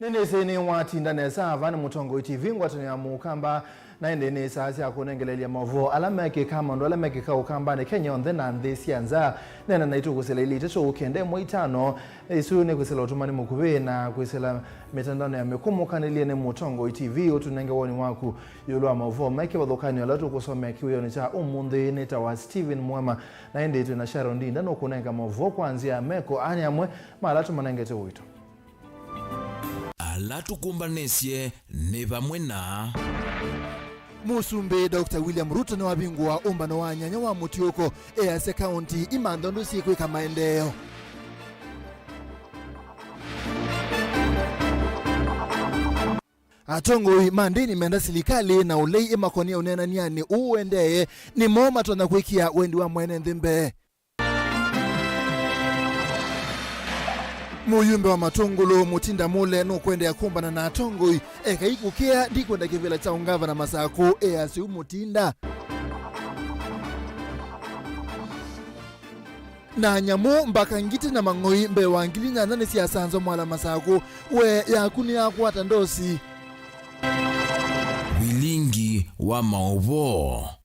Nene sene wati ndane sava ni mutongo TV ngwatani ya mukamba na ndene sasi akunengelele Mauvoo alameke kama ndo alameke ka ukamba ne Kenya on the and this yanza nena naitu kusela ili techo ukende moitano isu ne kusela otumani mukube na kusela mitandao ya mekumuka nilie ne mutongo TV utunenge woni waku yulwa Mauvoo meke wadokani alatu kusome kiwe ni cha umunde neta wa Steven MUEMA na ende itu na Sharon Ndi ndano kunenga Mauvoo kuanzia meko anyamwe malatu manengete wito alatukumbanesye ne bamwe na Musumbe Dr. William Ruto na wabingwa umbano wa nyanya wa Mutioko Eyase County imandondo siku ikamaendeo. Atongoi mandini menda silikali na ulei imakonia unena niani uendeye ni moma tona kuikia wendi wa mwene ndimbe. Muyumbe wa matongolo mutinda mule no kwende ya kumbana na atongoi eka ikukia di kwenda kivila cha ungava na masako Eyase umutinda na nyamu mbaka ngiti na mangoi mbe wangili na nani siya anzo mwala masako we ya kuni ya kuwata ndosi Vilingi wa Mauvoo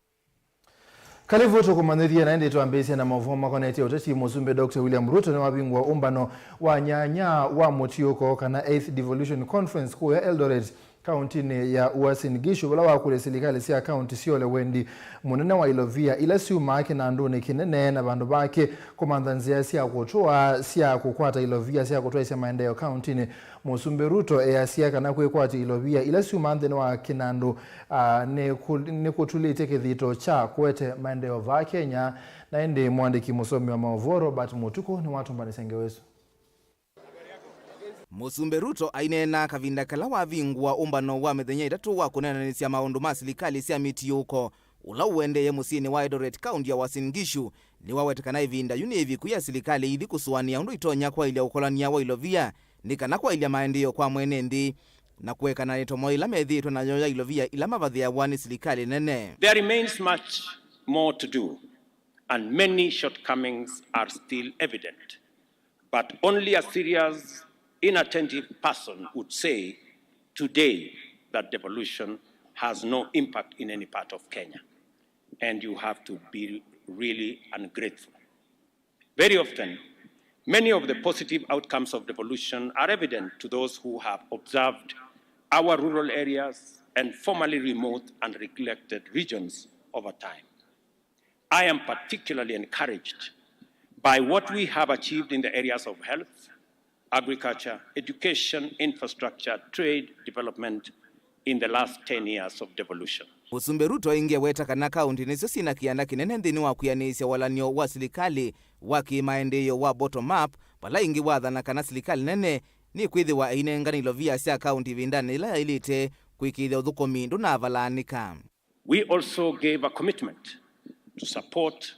Kalivoto kumanithia na ende tuambesi na Mauvoo makoneti utati Musumbe Dr. William Ruto na wabingwa umbano wa nyanya wa Mutioko kana 8th Devolution Conference kuya Eldoret County ya Uasin Gishu wala wakule silikali siya county siole wendi munene wa ilovia ila siuma ake na andone kinene na bandu bake kumandanzia siya kutoa siya kukwata ilovia siya kutoa siya maendeleo county ni Musumbe Ruto siya kana kukwata ilovia ila siuma andene wa kinandu ne kutulite kithito cha kwete maendeleo va Kenya na ende mwandiki musomi wa Mauvoo Robert Mutuku ni watu mbani sengewesu. Musumbe Ruto ainena kavinda kala wavingwa umbano wa methenya itatu wa kunenanisia maundu ma silikali sia Mutioko ula uendeye musini wa Eldoret County ya Uasin Gishu ni wawetekana ivinda yuni kuya silikali ili kusuania undu itonya kwa ilia ukolania wa ilovia nikana kwa ilia maendio kwa mwenendi na kuwekana nitomo ila methitwa na nyoya ilovia ila mavathi ya wani silikali nene. There remains much more to do and many shortcomings are still evident, but only a serious inattentive person would say today that devolution has no impact in any part of Kenya, and you have to be really ungrateful. Very often, many of the positive outcomes of devolution are evident to those who have observed our rural areas and formerly remote and neglected regions over time. I am particularly encouraged by what we have achieved in the areas of health, agriculture, education, infrastructure, trade, development in the last 10 years of devolution. Musumbe Ruto inge weta kana county niso sina kianda kinene ndini wa kuyanisya walanio wa silikali wa kimaendeleo wa bottom up pala ingi wathana kana silikali nene ni kwithiwa inengani ilovia sia county vindani ila ilite kuikithia uthukomi ndu na valanika. We also gave a commitment to support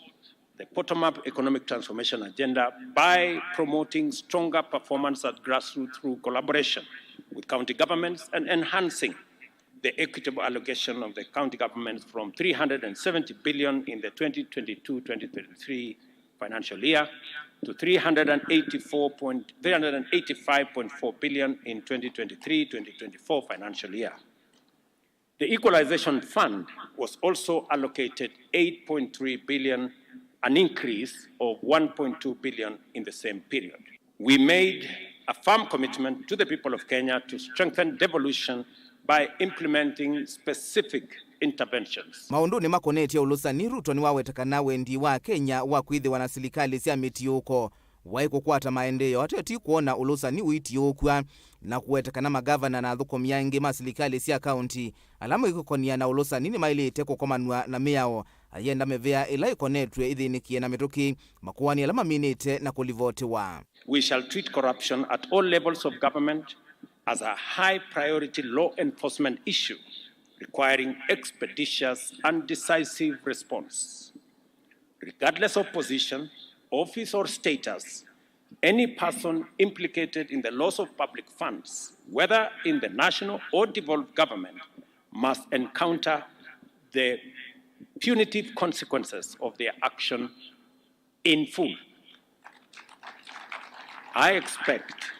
the bottom-up economic transformation agenda by promoting stronger performance at grassroots through collaboration with county governments and enhancing the equitable allocation of the county governments from 370 billion in the 2022-2023 financial year to 385.4 billion in 2023-2024 financial year. The Equalization Fund was also allocated 8.3 billion, an increase of 1.2 billion in the same period. We made a firm commitment to the people of Kenya to strengthen devolution by implementing specific interventions. Maundu ni makoneti ya ulusani Ruto ni wawetekana wendi wa Kenya wa kuithiwa na silikali sia Mutioko waikukwata maendeleo ateti kuona ulusani uitiokwa na kuwetekana magavana na thukomi yangi masilikali sia county alama ikukonia na ulusani ni mailite kukomanwa na miao ayenda mevea ila ikonetwe ithinikie na mituki makuani alama minite na kulivotiwa. We shall treat corruption at all levels of government as a high priority law enforcement issue requiring expeditious and decisive response. Regardless of position, office or status, any person implicated in the loss of public funds, whether in the national or devolved government, must encounter the punitive consequences of their action in full. I expect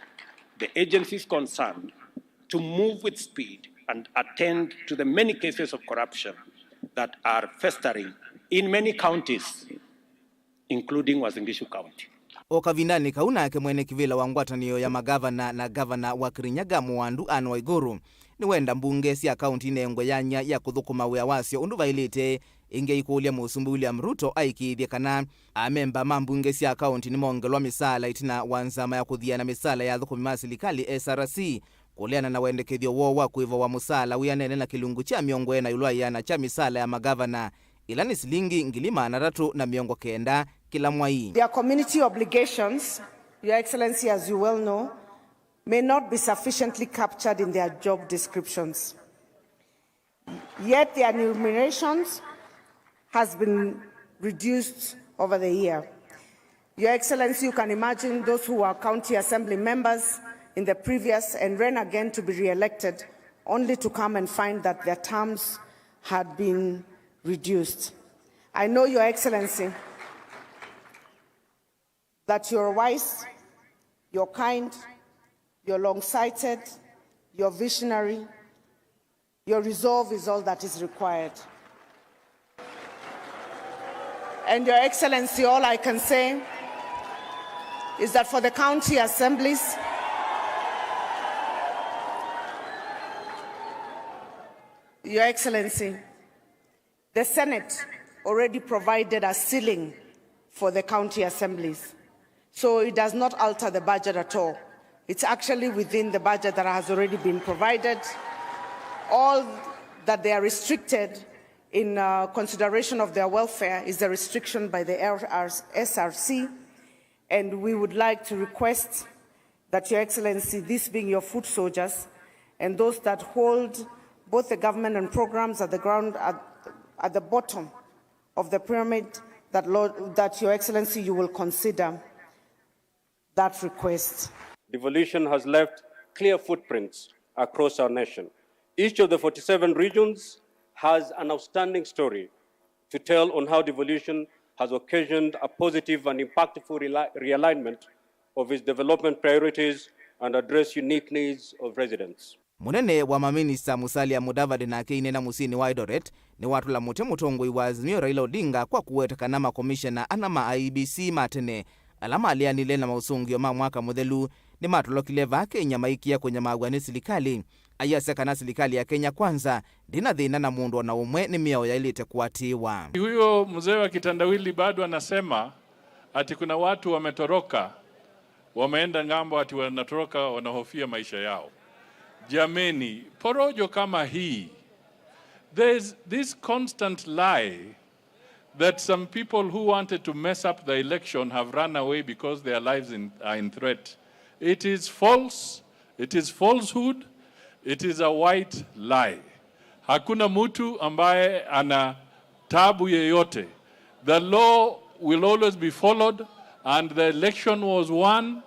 the agencies concerned to move with speed and attend to the many cases of corruption that are festering in many counties, including Uasin Gishu County. Okavindani kaunake mwene kivila wa ngwatanio ya magavana na gavana wa Kirinyaga Mwandu Anne Waiguru ni wenda mbunge cia kaunti nengwe yanya ya kuthukuma wia wasio undu vailite inge ikulia Musumbi William Ruto aikithie kana amemba mambunge cia kaunti ni mongelwa misala itina wanzama ya kuthiana misala ya thukumi ma serikali SRC kuliana na wendekethio wo wa kuiva wa musala wianene na kilungu cha miongo ena yulwa yana cha misala ya magavana ilani silingi ngilima na ratu na miongo kenda kila mwai. Their community obligations, Your Excellency, as you well know, may not be sufficiently captured in their job descriptions. Yet their remunerations has been reduced over the year. Your Excellency, you can imagine those who are county assembly members in the previous and ran again to be re-elected, only to come and find that their terms had been reduced. I know, Your Excellency, that you're wise, you're kind, you're long-sighted, you're visionary, your resolve is all that is required. And Your Excellency, all I can say is that for the county assemblies, Your Excellency, the Senate already provided a ceiling for the county assemblies. So it does not alter the budget at all. It's actually within the budget that has already been provided. All that they are restricted in consideration of their welfare is the restriction by the SRC. And we would like to request that, Your Excellency, this being your foot soldiers and those that hold both the government and programs at the ground, at the bottom of the pyramid, that Your Excellency, you will consider that request. Devolution has left clear footprints across our nation. Each of the 47 regions has an outstanding story to tell on how devolution has occasioned a positive and impactful realignment of its development priorities and address unique needs of residents. Munene wa maminista Musalia Mudavadi na Keinena Musini wa Eldoret ni watu la mute mutongoi wa Azimio Raila Odinga kwa kuweteka na makomishana anama IEBC matene alama alianile na mausungio ma mwaka muthelu ni matulokile va Kenya maikia kwenye maagwani serikali ayaseka na serikali ya Kenya kwanza dina dhina na mundu na umwe ni miao ya ilite kuatiwa. Huyo mzee wa kitandawili bado anasema ati kuna watu wametoroka wameenda ngambo ati wanatoroka wanahofia maisha yao. Jameni, porojo kama hii. There's this constant lie that some people who wanted to mess up the election have run away because their lives are in threat. It is false, it is falsehood, it is a white lie. Hakuna mtu ambaye ana tabu yeyote. The law will always be followed and the election was won.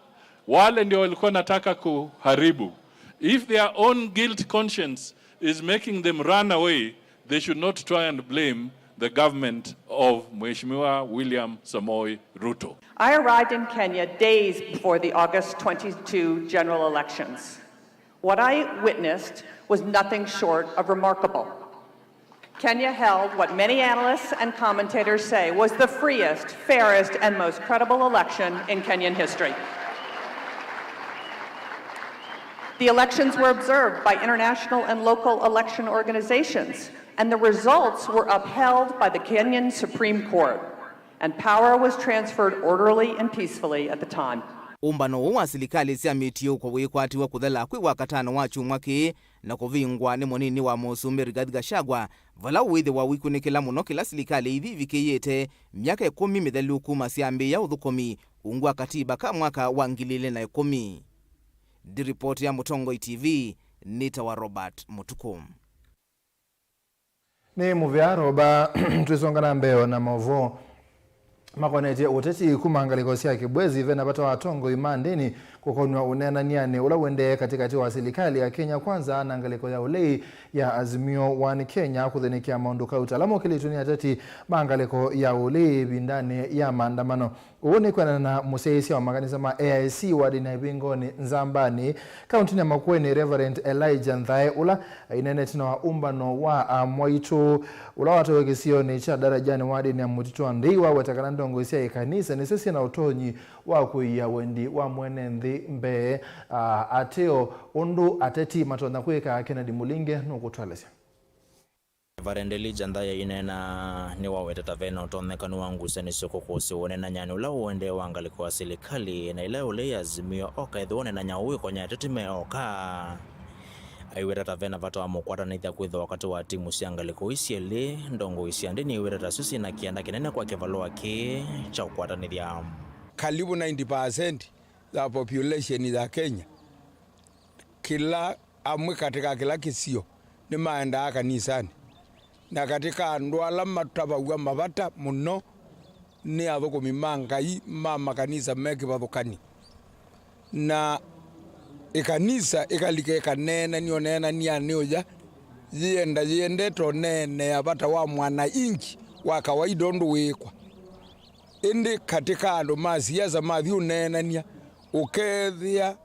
Wale ndio walikuwa nataka kuharibu. If their own guilt conscience is making them run away, they should not try and blame the government of Mheshimiwa William Samoei Ruto. I arrived in Kenya days before the August 22 general elections. What I witnessed was nothing short of remarkable. Kenya held what many analysts and commentators say was the freest, fairest, and most credible election in Kenyan history. The elections were observed by international and local election organizations, and the results were upheld by the Kenyan Supreme Court, and power was transferred orderly and peacefully at the time. Umbano wa serikali cia mitio kwa wikwatiwa kuthela kwi wakatano wa chumwaki na kuvingwa ni monini wa Musumbi Rigathi Gachagua vala withi wa wikunikila muno kila serikali ithi vikiyete miaka 10 mithelu kuma ciambi ya uthukumi ungwa katiba ka mwaka wa 2010. Di report ya Mutongo TV Nita wa Robert Mutukum. Ni muvya roba tuisongana mbeo na Mauvoo makonete uteti kumangaliko cia kibwezi vena bata watongo imandini kukonwa unenaniane ula wende katikati wa serikali ya Kenya Kwanza na ngaliko ya ulei ya Azimio One Kenya kuthenikia maunduka utalamo kilituni atati mangaliko ya ulei bindane ya maandamano. Uone kwa na museisi wa makanisa ma AIC wadi na ibingoni Nzambani kaunti ya Makueni Reverend Elijah Nthae ula inenetino wa umbano wa Mwaitu ula watawekisio ni cha darajani wadi ni mutito andiwa watakana ndongo isia ikanisa ni sisi na utonyi wa kuia wendi wa mwene nthi mbe ateo undu ateti matonda kuika Kennedy Mulinge nukutwalesya. Reverend Elijah Nthae inena ni wawete tavena utonekanu wangu seni soko kusi wonena nyani ula uende wangaliko wa serikali na ila ule Azimio oka idhuone na nyaui kwa nyatitime oka aiweta tavena vato wa mukwata na ithia kwitha wakati wa timu siangaliko isiele ndongo isiandini iweta tasusi na kianda kinene kwa kevaloa ki cha ukwata nithia. Karibu 90% za population za Kenya kila amwe katika kila kisio ni maenda kanisani na katika ndwala matabawa mabata muno ni athukumi mangai mama kanisa meki bathukani na ikanisa ikalike kanene ni onena ni anioja yende to nene abata wa mwana inchi wa kawaida ndo wekwa indi katika ando masiasa mathi unenania ukethia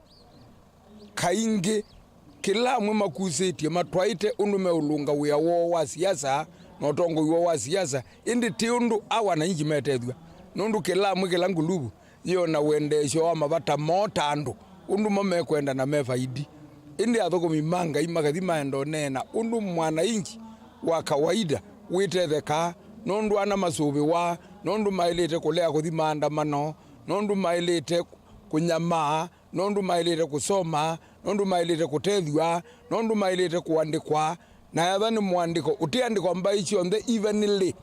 kaingi kila mwe makusetie matwaite undu meulunga wia wo wa siasa no tongo wo wa siasa indi ti undu awana inji metethwa nundu kila mwe kila ngulubu yo na wendesho wa mabata motando undu mamekwenda na mefaidi indi athukumi manga imagathi maendo nena undu mwana inji wa kawaida witetheka nundu ana masubi wa nundu mailite kulea kuthi maandamano nundu mailite kunyama nundu mailite kusoma nundu mailite kutethwa nundu mailite kuandikwa na yatha ni mwandiko utiandikwa mbai cionthe evenly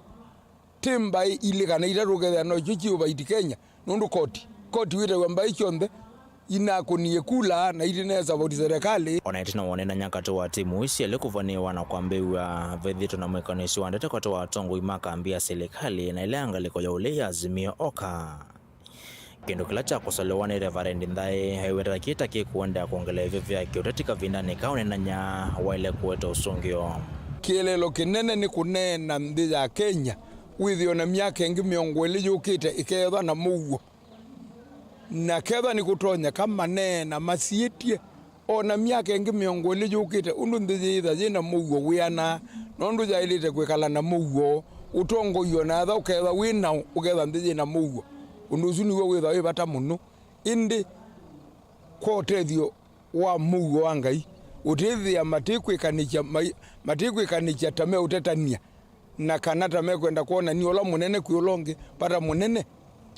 timbai ile kana itaruketha no chichi ubaiti Kenya nundu koti witagwa mbai cionthe inakunie kula na itineza voti serikali ona itina wonena nyakato wa timu isiele kuvaniwa na kwambiwa vedhito na mwekanisi wandete kwa toa tongo imakambia serikali na ile angaliko ya ule ya Azimio oka kendo kila cha kusalewa ni Reverend Nthae haiweta kita kikuenda kuongelea hivyo vyake utatika vindani kaone na nya waile kuweta usungio kielelo kinene ni kunena mthi ya Kenya withio na miaka ingi miongo ili yukite ikethwa na Mauvoo na ketha ni kutonya kama nena masietie ona miaka ingi miongo ili yukite undu nthi itha yina Mauvoo wiana nondu jailite kwikala na Mauvoo utongo iyo na tha uketha wina uketha nthi yina Mauvoo undu ucu niwe witha wi bata muno indi kwa utethio wa Mauvoo wa Ngai utithia matikwikanikia tame utetania na kana tame kwenda kuona ni ola munene kwiulonge pata munene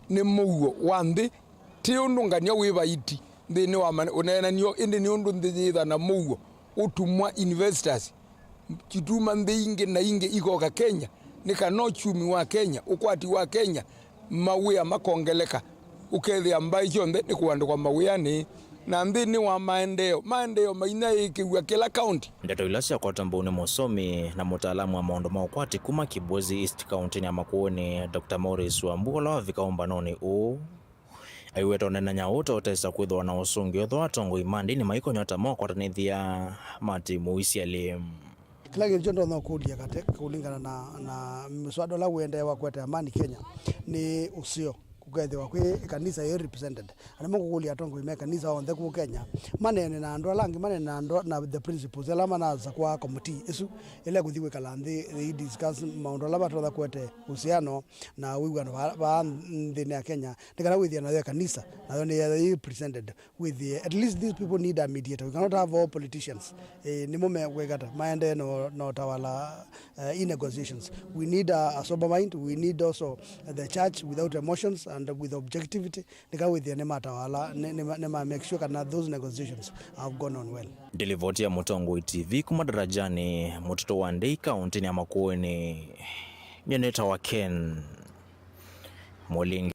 ni Mauvoo wa nthi ti undu ngania wibaiti nthini wa unena nio indi ni undu nthi itha na Mauvoo utumwa investors kituma nthi ingi na ingi ikoka Kenya ni kana uchumi wa Kenya ukwati wa Kenya mawia makongeleka ukethia mbai cionthe ni kuandikwa mawiani na nthini wa maendeleo maina ikiwa kila county. Ndeto ila cia kwatambuni musomi na mutaalamu wa maundu ma ukwati kuma Kibwezi East County ya Makueni Dr. Morris Wambua wa vikaumbanoni u aiweta onena nyauta utesa kwithwa na usungi otho atongo imandi ni maiko nyota mokwatanithia matimu isiali kila kitu ndo nakulia katika kulingana na mswada la uende wa kwete amani Kenya ni usio kugethwa wa kanisa ye represented anamo kukulia tongo ime kanisa on the ku Kenya manene na ndo langi manene na ndo na the principles ala manaza kwa committee isu ile kuthiwe kala they discuss maundo la batho kwete usiano na wigano ba ndine ya Kenya ndikana withia na kanisa na they represented with the, at least these people need a mediator. We cannot have all politicians ni mume wegata maende no tawala in negotiations. We need a sober mind. We need also the church without emotions and with objectivity nika with the matawala nema make sure that those negotiations have gone on well. Delivoti ya Mutongo TV kumadarajani mutoto wa Ndei kaunti ya Makueni nyeneta wa Ken Mulingi.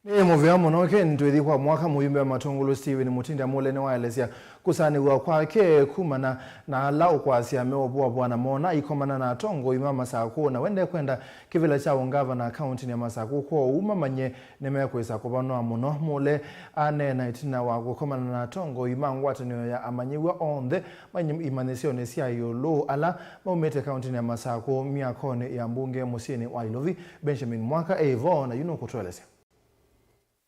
Muvea muno ntwithi kwa mwaka muyumbe wa matongolo Steven Mutinda mule ni waelezea kusaniwa kwake kumana na alau kwasia meoboa bwana mona ikomana na tongo ima Masako na wende kwenda kivila cha ungava na county ya Masako kwa umamanye nemekwesa kubanoa muno mule ane na itina wako komana na tongo ima ngwataniyo ya amanyiwa onde manye imanesione siya yolo ala maumete county ya Masako miakone ya mbunge musini wa Ilovi Benjamin Mwaka Evo na yuno kutuelezea.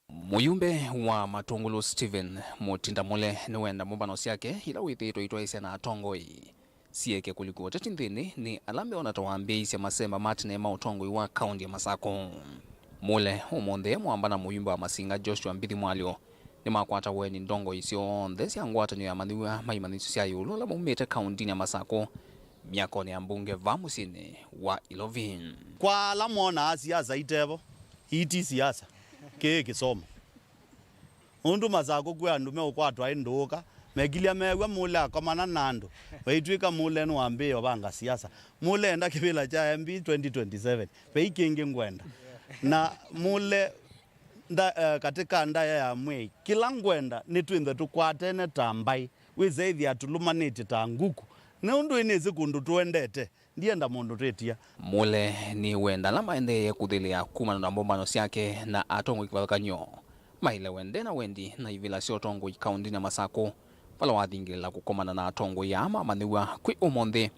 Muyumbe wa matongolo Steven Mutinda mule ni wenda mubano siake ila withito itoise na atongoi sieke kuliko tatinthini ni alambe onatawambia isi masemba matine mautongoi wa kaundi ya Masako mule umonde mwambana muyumbe wa masinga Joshua Mbithi Mwalio ni makwata weni ndongo isio onde si angwata ni ya maniwa maimanisu siya yulu la mumete kaundi ya Masako miakone ya mbunge vamusini wa Ilovi kwa la mwona siasa itevo iti siasa ke kisomo undu Masako kwa ndume ukwatwa indoka megilia mewa mule akomana nando waitwika mule no ambe obanga siasa mule enda kibila cha MB 2027 peikinge ngwenda na mule nda katika ndaya ya mwe kila ngwenda nitwinde tukwatene tambai wizethi atulumaniti tanguku ne undu inezi kundu tuendete ndienda mundu tetia mule ni wenda lama ende kuthilia kumana na mbombano siake na atongo ikivakanyo maile wende na wendi na ivila sio tongo ikaundi ya Masako pala wathingila kukomana na atongo ya ama maniwa kwi umonde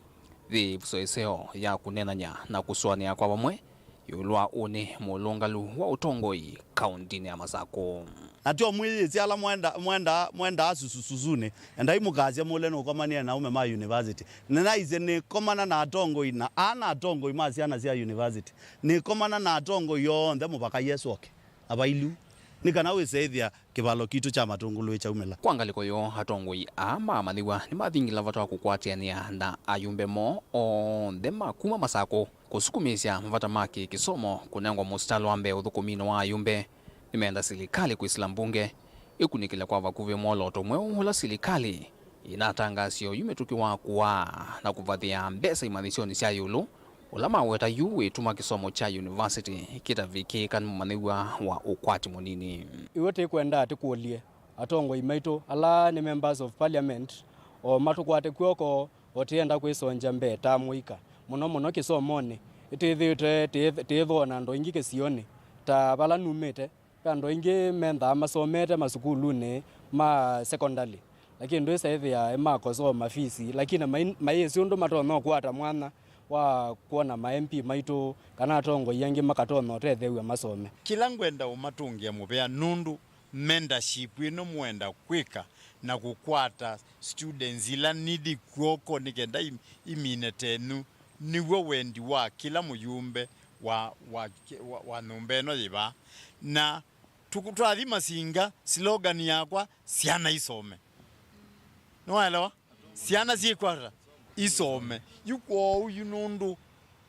thi vusoeseo ya kunenanya na kuswania kwa vamwe yulwa une mulungalu wa utongo ikaundi ya Masako natio mwizi ala mwenda asususuzune enda imukazia mule no komania na MUEMA University nena ize ni komana na atongo ina ana atongo imasi ana sia university ni komana na atongo yonde mupaka yesoke abailu nikana wesethia kibalo kitu cha matungulu cha umela kwangaliko yo atongo ama maniwa ni mathingila vatwa kukwatiania na ayumbe mo onde makuma Masako kusukumisya mvata maki kisomo kunengwa mustalo ambe uthukumino wa ayumbe nimeenda serikali kuisila mbunge ikunikila kwa vakuve moloto mweu hula serikali inatangasio yumetukiwa kuwa na kuvathia mbesa imanisioni sia yulu ulama weta yuwe tuma kisomo cha university kita viki kan maniwa wa ukwati munini iwote kwenda atikuolie atongo imaito ala ni members of parliament o matukwate kwoko otienda kwisonja mbeta muika muno kisomone itithite titho na ndo ingike sione ta bala numete kando ingi menda masomete masukulune ma secondary lakini ndo saithi ya makoso mafisi lakini maisi undu matono kwata mwana wa kuona ma MP maito kana atongo yangi makatono tethewe masome kila ngwenda umatungia mubea nundu mentorship ino mwenda kwika na kukwata students ila nidi kwoko nikenda iminetenu niwo wendi wa kila muyumbe wa numbeno yiba na tukutwathi masinga slogan yakwa siana isome noelewa siana sikwara isome yuko yunundu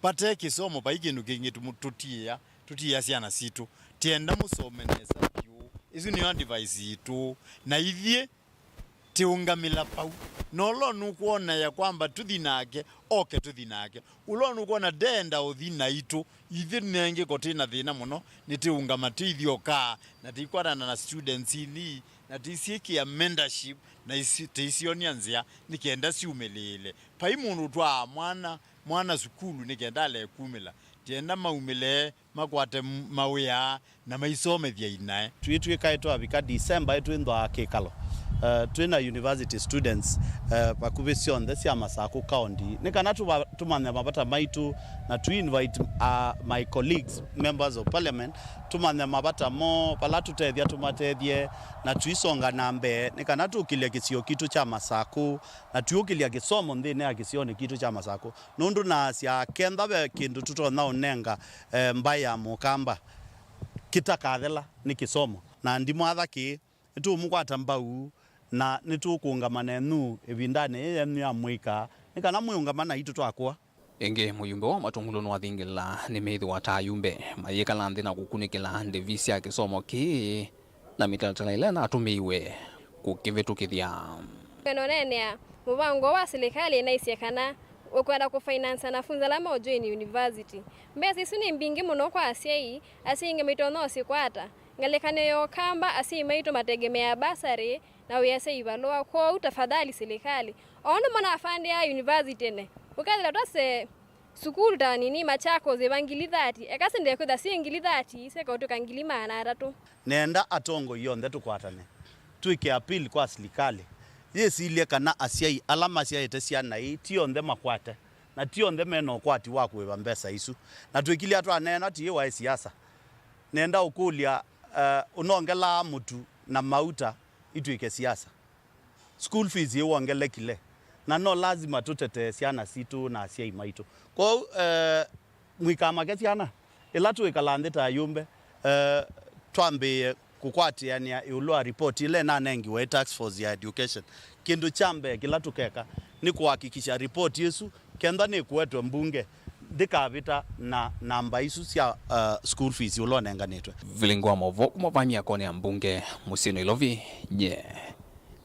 pate kisomo paikindu kingi tutia siana situ tienda musome nesa yu isu ni device itu na ithie tiungamila pau nolo nukuona ya kwamba tuthinake oke tuthinake ulo nukuona denda uthina itu ithi nenge kotina thina muno nitiungama tithio ka na tikwarana na students ini na tisikia mentorship na tisionia nzia nikenda siumelele pai mundu twa mwana sukulu nikenda le kumila tienda maumile makwate mawia na maisome thia inae twitwika itu abika December itu ndo akikalo twina university students pakuvision this ya Masako county nikana tumanya mabata maitu na to invite my colleagues members of parliament tumanya mabata mo pala tutethia tumatethie na tuisonga nambe nikana tukilia kisio kitu cha Masako na tuukilia kisomo ndine ya kisio ni kitu cha Masako nundu na sia kenda be kindu tutona onenga mbaya mukamba kitakathela ni kisomo na ndimo athaki itu mukwata mbau na nitukungamana nu evindane yenu ya mwika nikana muyungamana itu twakwa enge muyumbe wa matungulo no athingila ni methi wa tayumbe mayekala nthi na kukunikila ndevisi ya kisomo ki na mitatala ile na atumiwe kukivetukithia penonenea mubango wa serikali inaisia kana ukwenda kufinance na funza la mojo ni university mbesi suni mbingi muno kwa asiai asinge mitono sikwata ngalekane yo kamba asi maito mategemea basari na uyase ivalua kwa utafadhali serikali ono mwana afande ya university ne ukazila tose sukulu ta nini Machako zebangili 30 ekasende ko da singili 30 se ko to kangili mana atatu nenda atongo yonde tukwatane tuike appeal kwa serikali yesi ile kana asiai alama asiai etesiana itionde makwate na tionde meno kwati wakwe mbesa isu na tuikilia tu anena ti wa siasa nenda ukulia unongela mutu na mauta ituike siasa school fees yongele kile na no lazima tutete siana situ na asiai maito kwa mwikama kesiana ila tuikalande ta yumbe twambe kukwati yani ulwa report ile na nengi we tax force ya education kindu chambe kila tukeka ni kuhakikisha report yesu kenda ni kuwetwe mbunge dikavita na namba isu cia school fees ulonenga netwe Vilingi wa Mauvoo kumavamia kone ya mbunge Musino Ilovi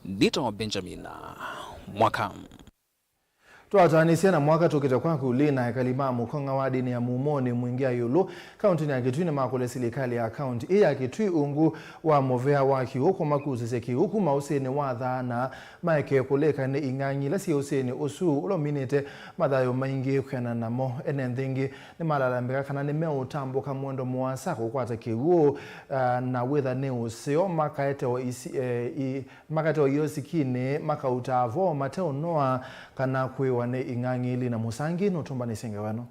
Dito Benjamin mwaka Twatanisia na mwaka tukita kwa kulina yakalima mukonga wa dini ya mumoni mwingia yulu kaunti ni akitui na makule serikali ya kaunti iya akitui ungu wa movea waki huko makuziseki huku mauseni wadha na maike kuleka ni inganyi lasi useni usu ulo minite madhayo maingi kuyana na mo enendhingi ni malalambika kana ni meo utambo kamuendo muwasako kwa takiwo na wetha ni useo makaete wa yosikine maka utavo mateo noa kana kwewa ne ingangili na musangi notumba nisinge wano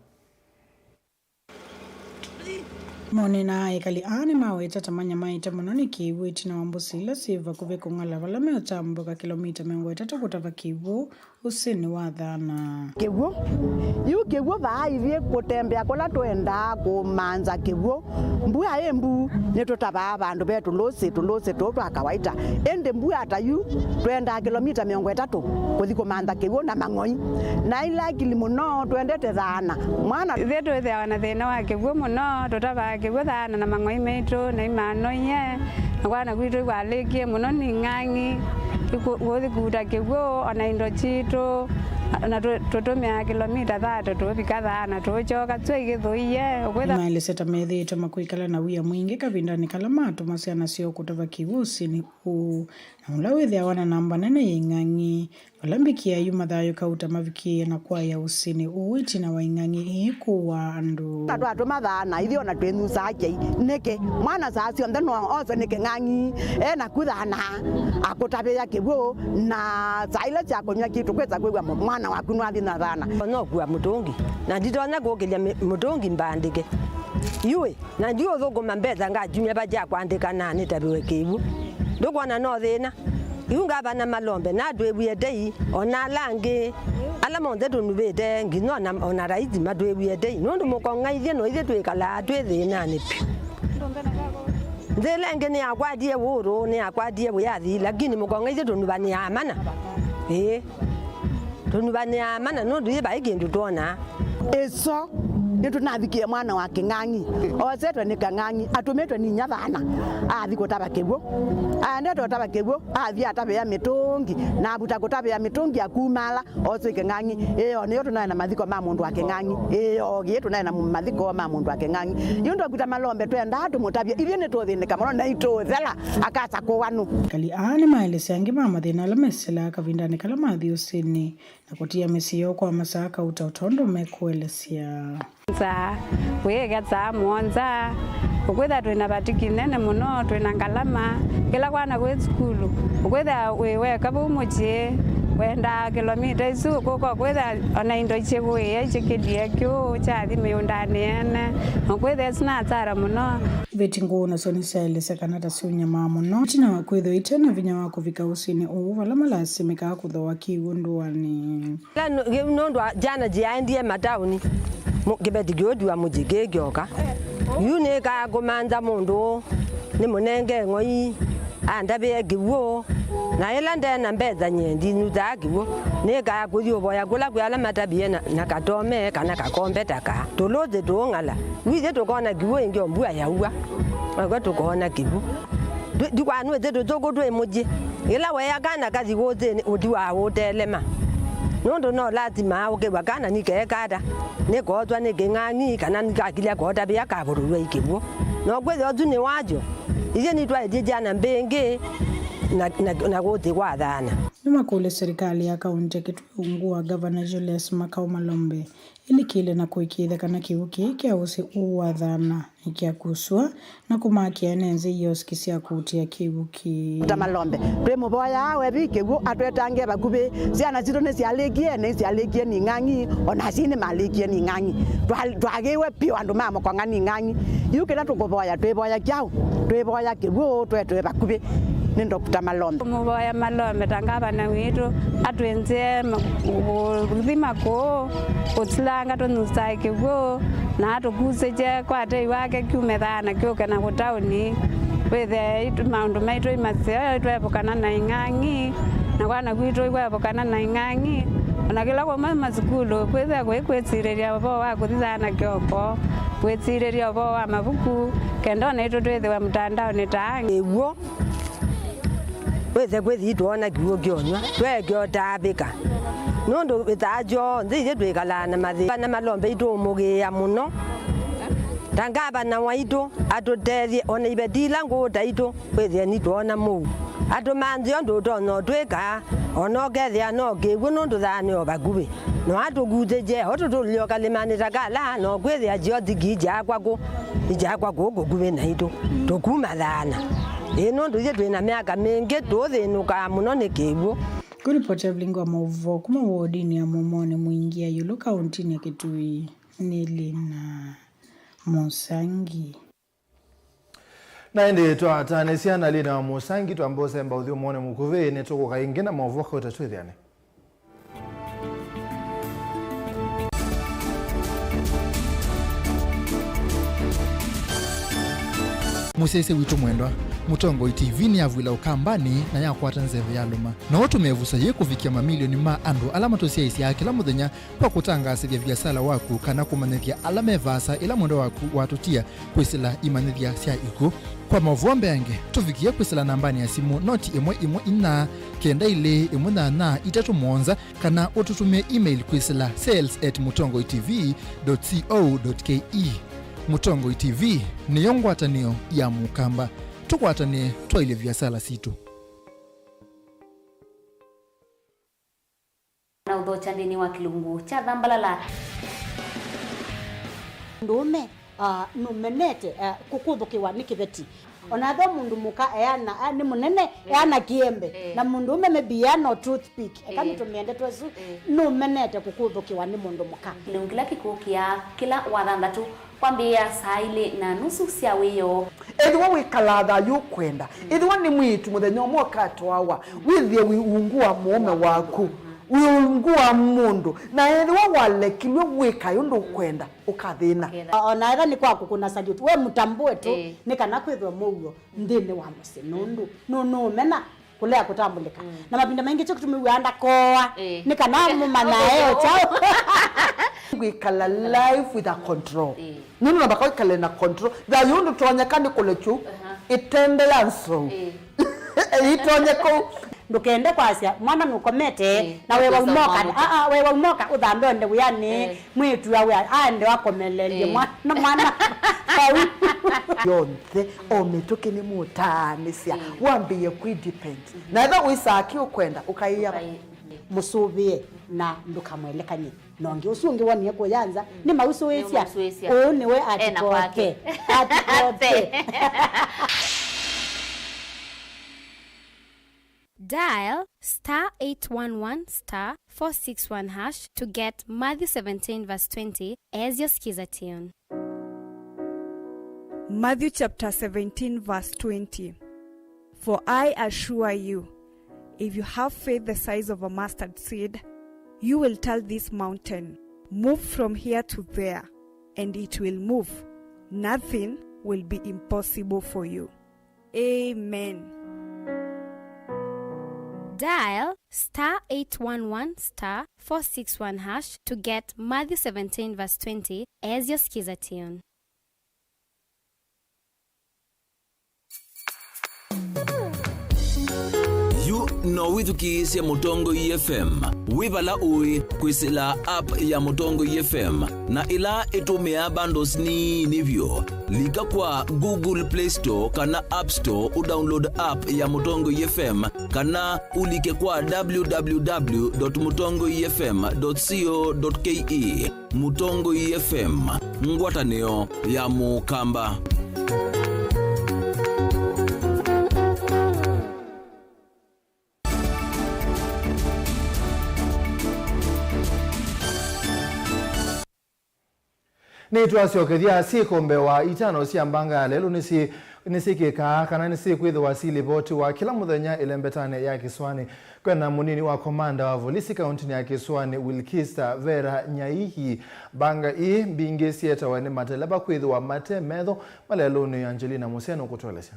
Monena ekali ane mawe tatamanya maita mononi kiwu itina wambusila siva kuveko ngala wala meotambo ka kilomita mengo itata kutava kiwu usini wadhana kiwu yu kiwu vaivye kutembea kola tuenda kumanza kiwu mbu ya embu netotava abandu betu lose toto akawaita ende mbu atayu tuenda kilomita mengo itatu kuthi kumanza kiwu na mang'oi na ila kilimuno tuendete thana mwana vetu ethe wana thina wa kiwu muno tutava kiwu thana na mang'oi metu na imano ye na kwana kwitu ikwalikie muno ni ng'ang'i kuthi kuta kiwu ona indo chitu na tutumia kilomita 3 tupika thana tuchoka twigithuie ukwitha maeleseta methito makuikala na wia mwingi kavindani kalamato masiana sio kutava kivusi ni u na ulawithi awana namba nene ying'ang'i walambikia yumathayo kauta mavikie na kwa ya usini uwiti na waing'ang'i ikuwa andu tatu mathana ithio na twenu sake neke mwana sasio ndeno ozo neke ng'ang'i na kuthana akutavia kivu na saile cha kunywa kitu kweza kwegwa mwana waku nwathi na thana no kwa mutungi na nditona kugilia mutungi mbandike yue na ndio thugo mambeza ngajumya baja kwandika na nitabiwe kivu ndukwana no thina yunga bana malombe na dwebuye dei ona langi ala monde tunubete ngino na ona raizi madwebuye dei nondu mukonga ithie no ithie twikala twithina ni pi ndelenge ni akwadie wuru ni akwadie buyathi lakini mukonga ithie tunubani amana tunubani amana nondu iba ikindu tona eso nitu navikie mwana wa king'ang'i ozetwe ni kang'ang'i atumetwe ni nyathana athi kutava kiwu aendete utava kiwu athi atavia mitungi na abuta kutavia mitungi akumala ozo king'ang'i iyo niyo tunaye na mathiko ma mundu wa king'ang'i iyo gitu naye na mathiko ma mundu wa king'ang'i yundu akuta malombe twenda tumutavia ithie ni tuthinika muno na ituthela akasa kuwanu kali ane maelese angi mamathina ala mesela kavindani kala mathi usini na kutia mesio kwa masaka utautondo mekuelesia za wegeza monza ukwetha twina batiki nene muno twina ngalama kila kwana kwe skulu ukwetha weweka bumuchie wenda kilomita isu kuko kwetha ona indo ichikuia ichikidia kyu chathi miundani ene ukwetha sina tsara muno vetingu na soni saelese kanata siunya mamuno tina wakwetho itena vinya wako vika usini wala malasimika kuthoa kiwunduani nondu jana jiaendie matauni kibeti giodiwa mujige gyoka yune ka kumanza mundu ni munenge ng'oi andabe giwo na ila ndena mbeza nyendi nuza giwo ne ka kuthio boya kula kwala matabie na katome kana kakombe taka toloze tongala wize tokona giwo ingyo mbua yaua kwa tokona giwo dikwanu zeto zogodo emoji ila weya kana kazi woze odiwa hotelema nondo no lazima oke wakana nikekada nekotwa nikeng'ang'i kana nikakilia kota bia kabururwe ikiwo no kwethe otu ni wajo Iye ni twaendie jana mbengi na gũthĩ gwathana. Nĩmakũle serikali ya kaunti ya Kitui Governor Julius Makau Malombe ili kile na kuikithekana kiu kĩa usi uwathana ikiakuswa na kumakia nenze yoski cia kutia kiu ki Malombe premo boya we bikewu atwetange bakubi ciana ciro ne cialegie ni ngangi ona cine malegie ni ngangi twagewe pio andu mamo kwa ngani ngangi yukira tukuboya tweboya kyao tweboya kiwu twetwe bakubi ni Dr. Malombe muboya Malombe tangaba na witu atwenze uzima ko utsilanga tonusai kiwu na atukuseje kwa tei wake kiumethana kiukana kutauni wethe maundu maitu imaseo twepukana na ing'ang'i na kwana kwitu ikwepukana na ing'ang'i ona kila kwa masukulu kwethe kwitsiriria bo wa kuthana kioko kwitsiriria bo wa mabuku kenda na itu twethe wa mtandao ni taangi ewo wethe kwethi tuona kiwo kionywa twekyo tabika nondo bitajo nzije twikala na mathi na Malombe itu mugia muno tangaba na waitu atutethie ona ibedila nguta itu kwethia ni tuona mu atumanzio nduto no twika ono gethia no kiwu no nduthane obagubi no atuguteje otutulio kalimani takala no kwethia jio thigija kwa gugubi na itu tukuma thana ino nduje twina miaka mingi tuthinuka muno ni kiwu. Kuripoti Vilingi wa Mauvoo kuma wodini ya Momone muingia yulu kaunti ya Kitui Nilina Musangi. Naende twataanesiana lina wa Musangi twambose mba uthio mwone mukuve netoko kaingi na Mauvoo kwa utatwithiane. Musese witu mwendwa Mutongo TV ni avwila ukambani na yakwata nzeve ya luma na watu mevusa ye kufikia mamilioni ma andu alama tosia isi ya kila muthenya kwa kutangasa vya vyasala waku kana kumanethia alama evasa ila mwendo waku watutia kwisila imanethia sia iku kwa Mauvoo mbeange tufikia kwisila nambani ya simu noti imwe ina kenda ile na itatu mwonza kana ututumia email kwisila sales@mutongotv.co.ke. Mutongo TV ni yongwatanio ya mukamba tukwatane twaile vyasala situ na udhocha ndini wa kilungu cha dhambalala ndume numenete kukuthukiwa ni kibeti ona tho mundu muka eana ni munene eana kiembe na mundu ume no toothpick kama tumiende twesu numenete kukuthukiwa ni mundu muka kila kikukia kila wathandatu kwambia saile na nusu cia wiyo edwa wikalatha yukwenda edwa ni mwitu muthenya mwoka twawa withie wiungua muome waku wiungua mundu na edwa walekilwe wika yundu kwenda ukathina ona etha ni kwaku kuna salute we mutambue tu ni kana kwithwa mugo ndini wa musi nundu no mena kulea kutambulika na mapinda mengi cyo kutumiwa anda koa ni kana mumana eo chao wikala life with a control nini nabaka wikala na control da yundu tuonyekani kule chu itende yanso itonye ko ndukende kwasia mwana nukomete na wewe umoka wewe umoka uthambe nde uyani mwitu awe ande wakomelelie mwana yonthe ometoke ni mutanisia wambie kudepend na either wisaki ukwenda ukaiya musubie na ndukamwelekanye nonge usungi wani kuyanza ni mausuwesia niwe atikoke Dial *811*461# to get Matthew 17 verse 20 as your skiza tune. Matthew chapter 17 verse 20. For I assure you, if you have faith the size of a mustard seed, you will tell this mountain, move from here to there, and it will move. Nothing will be impossible for you. Amen. Dial *811*461# to get Matthew 17 verse 20 as your skiza tune. You no withukiisya Mutongo FM wibala ui kwisila app ya Mutongo FM na ila itumia bundles ni nivyo lika kwa Google Play Store kana App Store udownload app ya Mutongo FM kana ulike kwa www.mutongofm.co.ke. Mutongo FM, ngwataneo ya mukamba. Ni twasiokethia sikombe wa itano cia mbanga lelo nisikika kana nisikwitha wasili boti wa kila muthenya ilembetane ya Kiswani kwena munini wa komanda wa polisi kaunti ya Kiswani Wilkista Vera Nyaihi banga mbingi sieta wani mateleba kwitha wa mate medho malelo ni Angelina Museno kutolesha.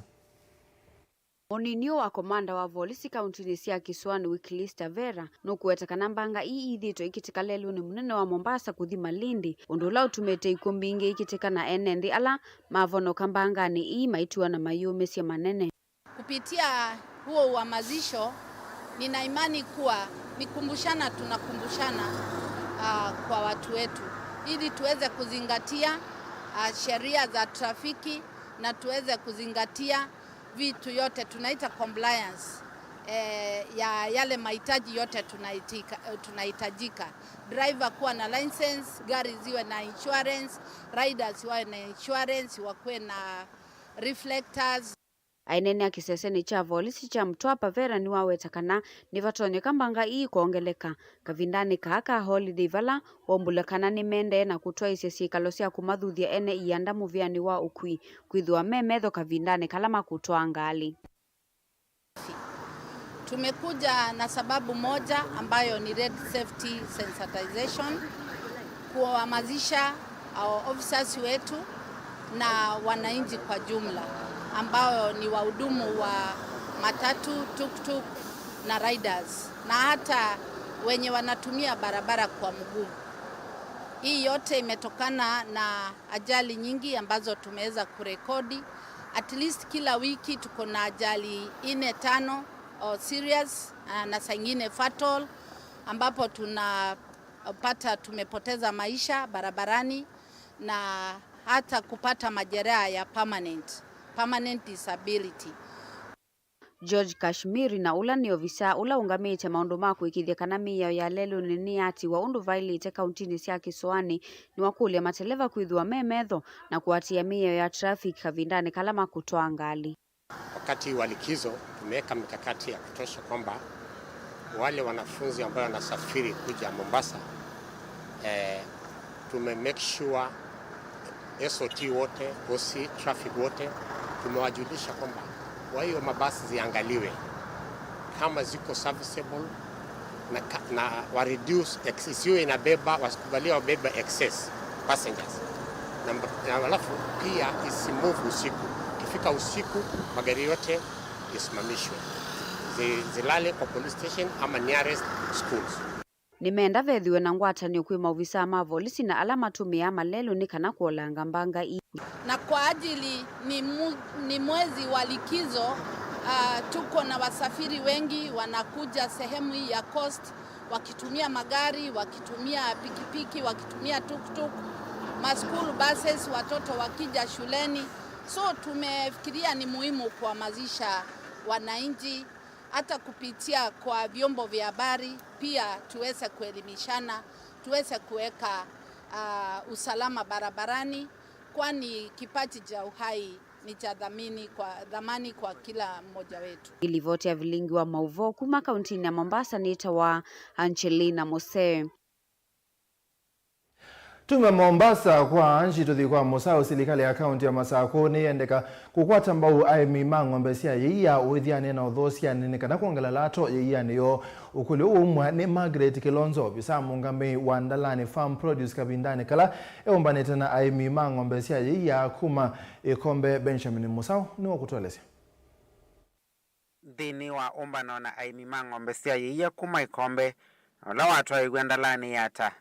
Moninio wa komanda wa polisi kaunti ya Kiswani Wilkista Vera nukuetakana mbanga ithito ikitika lelo ni munene wa Mombasa kuthi Malindi undula utumete ikumbingi ikitika na enendi ala mavono kambanga ni maitiwa na mayume sia manene. Kupitia huo uamazisho nina imani kuwa tunakumbushana kwa watu wetu ili tuweze kuzingatia sheria za trafiki na tuweze kuzingatia vitu yote tunaita compliance ya yale mahitaji yote tunahitajika. Driver kuwa na license, gari ziwe na insurance, riders wawe na insurance, wakuwe na reflectors. Ainene akiseseni cha polisi cha Mtwapa Vera ni wawetakana ni vatonye kambanga kuongeleka kavindani kaka holiday vala wombulekana ni mende na kutoa isesikalo sia kumadhuthia ene ianda muviani wa ukui kwithwa memedho kavindani kalama kutoa ngali. Tumekuja na sababu moja ambayo ni road safety sensitization, kuhamasisha officers wetu na wananchi kwa jumla ambao ni wahudumu wa matatu, tuktuk na riders na hata wenye wanatumia barabara kwa mguu. Hii yote imetokana na ajali nyingi ambazo tumeweza kurekodi. At least kila wiki tuko na ajali 4-5 serious na sangine fatal ambapo tumepoteza maisha barabarani na hata kupata majeraha ya permanent disability. George Kashmiri na ula ni ofisa ula ungamite maundu mako ikithia kana miya ya lelo nini ati wa undu vailite kauntini cia Kiswani ni wakulia mateleva kwithwa memedho na kuatia miya ya traffic kavindani kalama kutoa ngali. Wakati wa likizo tumeweka mikakati ya kutosha kwamba wale wanafunzi ambao wanasafiri kuja Mombasa make sure SOT wote, OC, traffic wote tumewajulisha kwamba kwa hiyo mabasi ziangaliwe kama ziko serviceable na wa reduce isiwe inabeba wasikubalia wabeba excess passengers na alafu pia isimove usiku. Ikifika usiku magari yote isimamishwe zilale kwa police station ama nearest schools. Nimeenda vethiwe na ngwatanio kwi maofisa ma polisi na alama tumia malelo ni kana kuolanga mbanga na kwa ajili ni mwezi wa likizo. Tuko na wasafiri wengi wanakuja sehemu hii ya coast wakitumia magari, wakitumia pikipiki, wakitumia tuktuk, school buses, watoto wakija shuleni. So tumefikiria ni muhimu kuhamasisha wananchi hata kupitia kwa vyombo vya habari, pia tuweze kuelimishana, tuweze kuweka usalama barabarani, kwani kipaji cha uhai ni cha dhamani kwa kila mmoja wetu. Ilivoti ya Vilingi wa Mauvoo kuma kauntini ya Mombasa nita wa Angelina Museo. Tume Mombasa kwa anji tuthi kwa musao serikali ya kaunti ya Masako ni endeka kukwata mbau aimi ng'ombe cia yiya withiane na uthosia nene kana kuongela lato yiya niyo ukuli umwa ni Margaret Kilonzo bisa mungami wa Ndalani Farm Produce kabindani kala eombanete na aimi ng'ombe cia yiya kuma ikombe Benjamin Musao ni wakutolesya. Thini wa umbano na aimi ng'ombe cia yiya kuma ikombe la watu wa Ndalani yata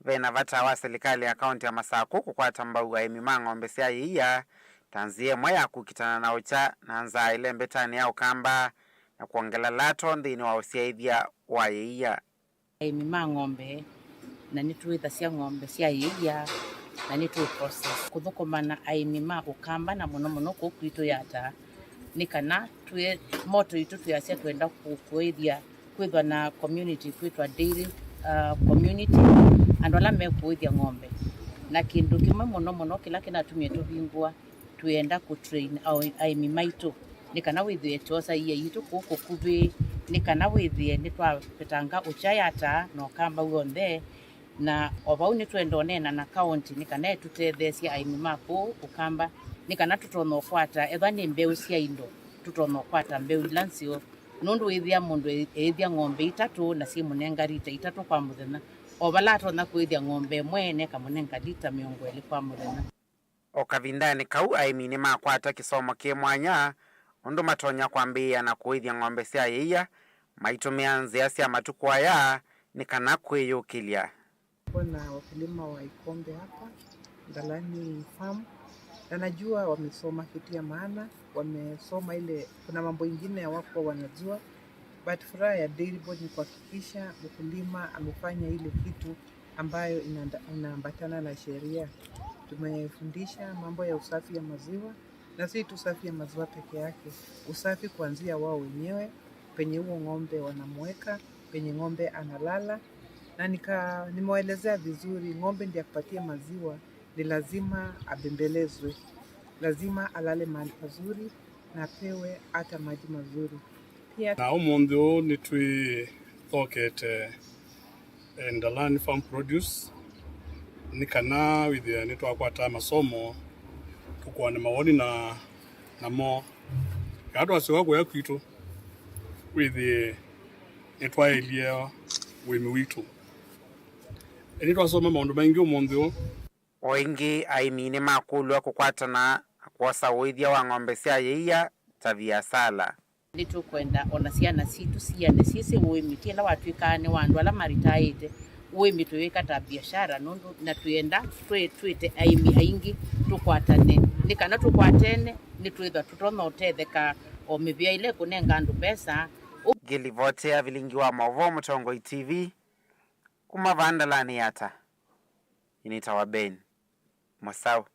vena vata wa serikali ya kaunti ya Masako kukwata mbau aimi ng'ombe cia yiya tanzie mwa ya kukitana na ucha na nza ile mbetani ya ukamba na kuongela lato nthini wa usiaithia wa yeia aimima ng'ombe na nituitha cia ng'ombe cia yeia na nitu process kuthukumana aimima ukamba na muno kukwitu yata ni kana tue moto itu tuyacia twenda kuithia kwithwa na community kwitwa dairy community andola mekuithia ng'ombe na kindu kimwe muno kila kinatumia tuvingwa tuenda ku train aimima itu ni kana withie chosa iye itu kukuvi ni kana withie ni twapetanga uchayata no kamba uonde na obau ni twenda onena na county ni kana tutethesia aimima ku ukamba ni kana tutono kwata eba ni mbeu cia indo tutono kwata mbeu lansio nundu withia mundu ethia ng'ombe itatu na si munengarita itatu kwa muthenya obalato na kuithia ng'ombe mwene kamunenga lita 20 kwa muthenya o kavindani kau aimini makwata kisomo kimwanya undu matonya kwambia na kuithia ng'ombe cia yeia maitumia nzia cia matuku aya ni kana kwiyukilia. Kuna wakulima wa Ikombe hapa Ndalani farm na najua wamesoma kitu ya maana, wamesoma ile kuna mambo ingine ya wako wanajua, but furaha ya Dairy Board ni kuhakikisha mkulima amefanya ile kitu ambayo inaambatana na sheria. Tumefundisha mambo ya usafi ya maziwa na si tu usafi ya maziwa peke yake, usafi kuanzia wao wenyewe penye huo ng'ombe wanamweka, penye ng'ombe analala, na nimewaelezea vizuri ng'ombe ndiye akupatie maziwa ni lazima abembelezwe, lazima alale mahali pazuri na apewe hata maji mazuri. Pia na umundu ni twi thokete Ndalani farm produce ni kana withia ni twakwata masomo tukwane mawoni na mo gadwa siwa gwa kwitu withia ni twailia wimi witu ni twasoma maundu maingi umundu oingi aimini makulwa kukwatana kuosa withia wa ng'ombe cia yeia ta biasala nitu kwenda ona ciana citu ciane cici wimitie la watwikane wandu ala maritaite wimitu wika ta biashara nundu na tuenda twite aimi aingi tukwatane ni kana tukwatene ni twitha tutono tetheka o mibia ile kunenga andu pesa Gilivotea Vilingi wa Mauvoo Mutongo TV kuma vandalani yata initawa Ben Musau.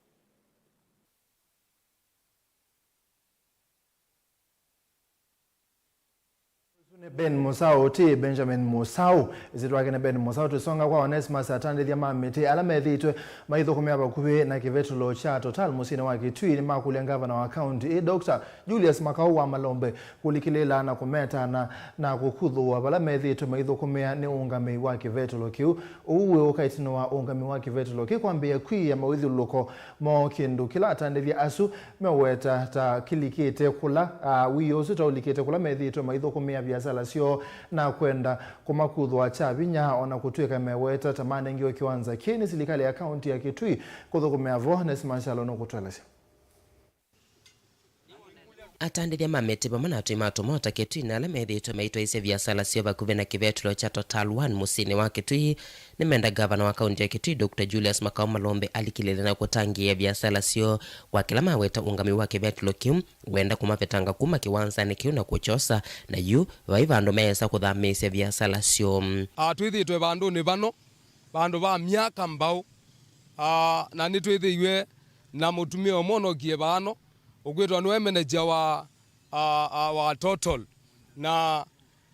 Ben Musau ti Benjamin Musau zitwake na Ben Musau tusonga kwa Onesmus atande thia mamete alama thitwe maitho kumya bakuwe na kivetulo cha Total musine wa Kitui ni makule governor wa county Dr. Julius Makau wa Malombe kulikilela na kumeta na kukudhu wa alama thitwe maitho kumya ni ungami wa kivetulo kiu uwe ukaitino wa ungami wa kivetulo kikwambia kwi ya mawithi loko mo kindu kila atande thia asu meweta ta kilikite kula wiyo sita ulikite kula methitwe maitho kumya biasa sio na kwenda kumakudhwa cha binya ona kutweka meweta tamane ngio kiwanza kini serikali ya kaunti ya Kitui kuthukumia vohnes mashalo no kutwelesha atandiria mamete pamwe na mata Kitui na alamethitwe maitwa ise biasala sio bakuve na kivetulo cha Total 1 musini wa Kitui ni menda governor wa kaunti ya Kitui Dr. Julius Makau Malombe alikilele na kutangia biasala sio wa kila maweta ungami wa kivetulo kiu wenda kumapetanga kuma kiwanza ni kiu na kuchosa na yu vaivando mesa kuthamisia biasala sio twithitwe bandu ni bano bandu ba miaka mbao na ni twithiwe na mutumia omonokie bano ukwitwa niwe manager wa Total na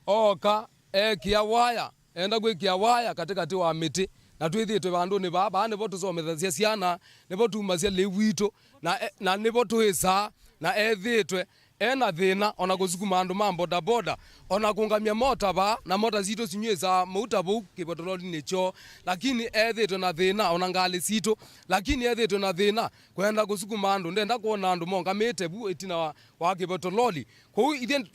oka ekia waya enda gwikia waya katikati wa miti na twithitwe bandu ni baba nibo tusomethacia ciana nibo tumacia lewito na nibo twisa na ethitwe ena thina ona gusukuma andu ma boda boda ona kungamia mota ba na mota zito cinyeza mauta bu kibotololi nicho lakini ethitwe na thina ona ngali zito lakini ethitwe na thina kwenda gusukuma andu ndenda kuona andu monga mete bu itina wa kibotololi ko ithien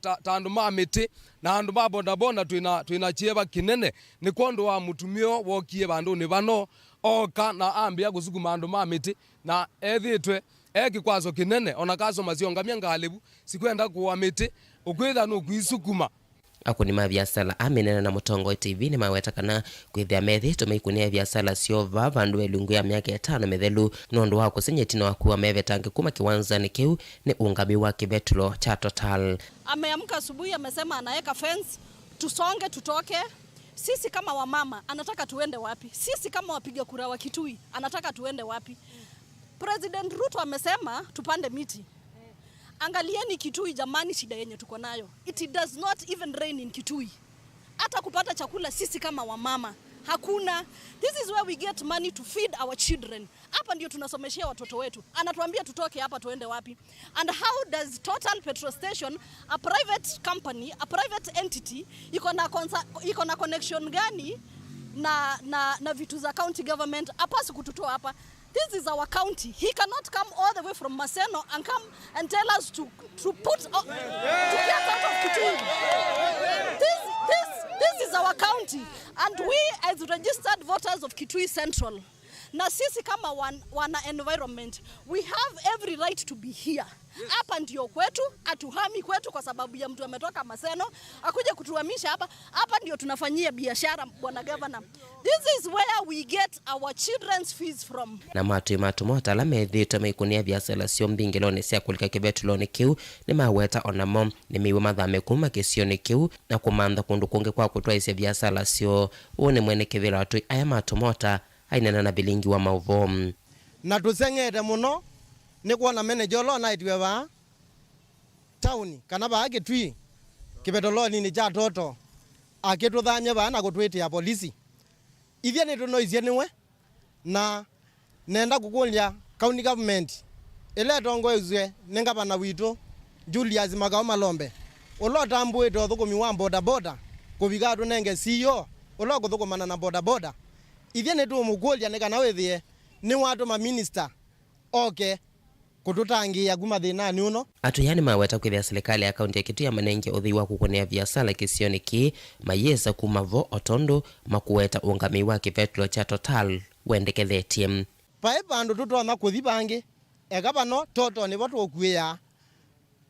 ta andu ma mete na andu ba boda boda twina chieba kinene ni kondo wa mutumio wokie bandu ni bano oka na ambia gusukuma andu ma mete na ethitwe kikwazo kinene ona kaso maziongamia ngalebu sikwenda kuwa miti ukwitha no kwisukuma akuni mavyasala amenena na Mutongo TV ni mawetakana kwithia methi tumeikunia vyasala siova vandu elungu ya miaka 5 methelu nondo wako senyetino wakuwa mevetange kuma kiwanzani kiu ni ungami wa kivetulo cha Total. Ameamka asubuhi amesema anaweka fence tusonge tutoke. Sisi kama wamama anataka tuende wapi? Sisi kama wapiga kura wa Kitui anataka tuende wapi? President Ruto amesema tupande miti. Angalieni Kitui jamani, shida yenye tuko nayo. It does not even rain in Kitui. Hata kupata chakula sisi kama wamama hakuna. This is where we get money to feed our children. Hapa ndio tunasomeshia watoto wetu. Anatuambia tutoke hapa tuende wapi? And how does Total Petrol Station, a private company, a private entity, iko na connection gani na vitu za county government? Hapasi kututoa hapa. This is our county. He cannot come all the way from Maseno and come and tell us to get out of Kitui. This is our county, and we as registered voters of Kitui Central, na sisi kama wana environment, we have every right to be here. Hapa ndio kwetu, atuhami kwetu kwa sababu ya mtu ametoka Maseno akuja kutuhamisha hapa. Hapa ndio tunafanyia biashara, bwana governor. This is where we get our children's fees from. Na matu mota methi tumeikunia vyasala sio mbingilone sia kulika kivetulone kiu ni maweta onamo ni miwe mathame kuma kisione kiu na kumanda kundu kunge kwa kutwa ise vyasala sio une mwene kivila watu aya matu mota ainena na Vilingi wa Mauvoo. Na tusengete muno ni kuona manager lo na itwe ba town kana ba Kitui kibetoloni ni cha toto akituthamya bana gutwite ya polisi ithia ni tunoizie niwe na nenda kukulia county government ile tongo izwe ningabana witu Julius Magao Malombe ulotambuite uthukumi wa boda kubiga tunenge CEO ulokuthukumana na boda ithia ni tumukulia ni kana withie ni watu ma minister okay kututangia guma thina ni uno atuyani maweta kwithia serikali ya kaunti ya Kitui ya manenge uthiwa kukunea vyasala kisioni ki mayesa kumavo otondo makuweta ungami wa kivetulo cha Total wendekethetie pae bandu tutona kuthi bangi ekabano toto ni watu okuya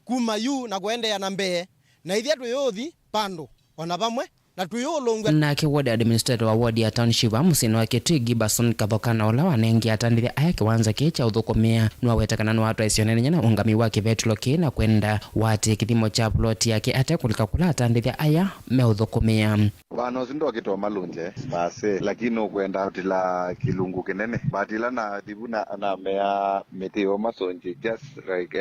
kuma yu na kuendea na mbee na ithia tuyothi pandu ona bamwe na tuyolongwa na kiward administrator wa ward ya township amusino wa Kitui Gibason Kathokana ola wanengi atandithia aya kiwanza kicha uthukumia nwawetakana nwa watu aisionene na ungami wa kivetulo ki na kwenda wati kithimo cha plot yake ate kulika kula atandithia aya meuthukumia wano sindo kito malunje base lakini ukwenda utila kilungu kinene batila na dibuna na mea meteo masonje just like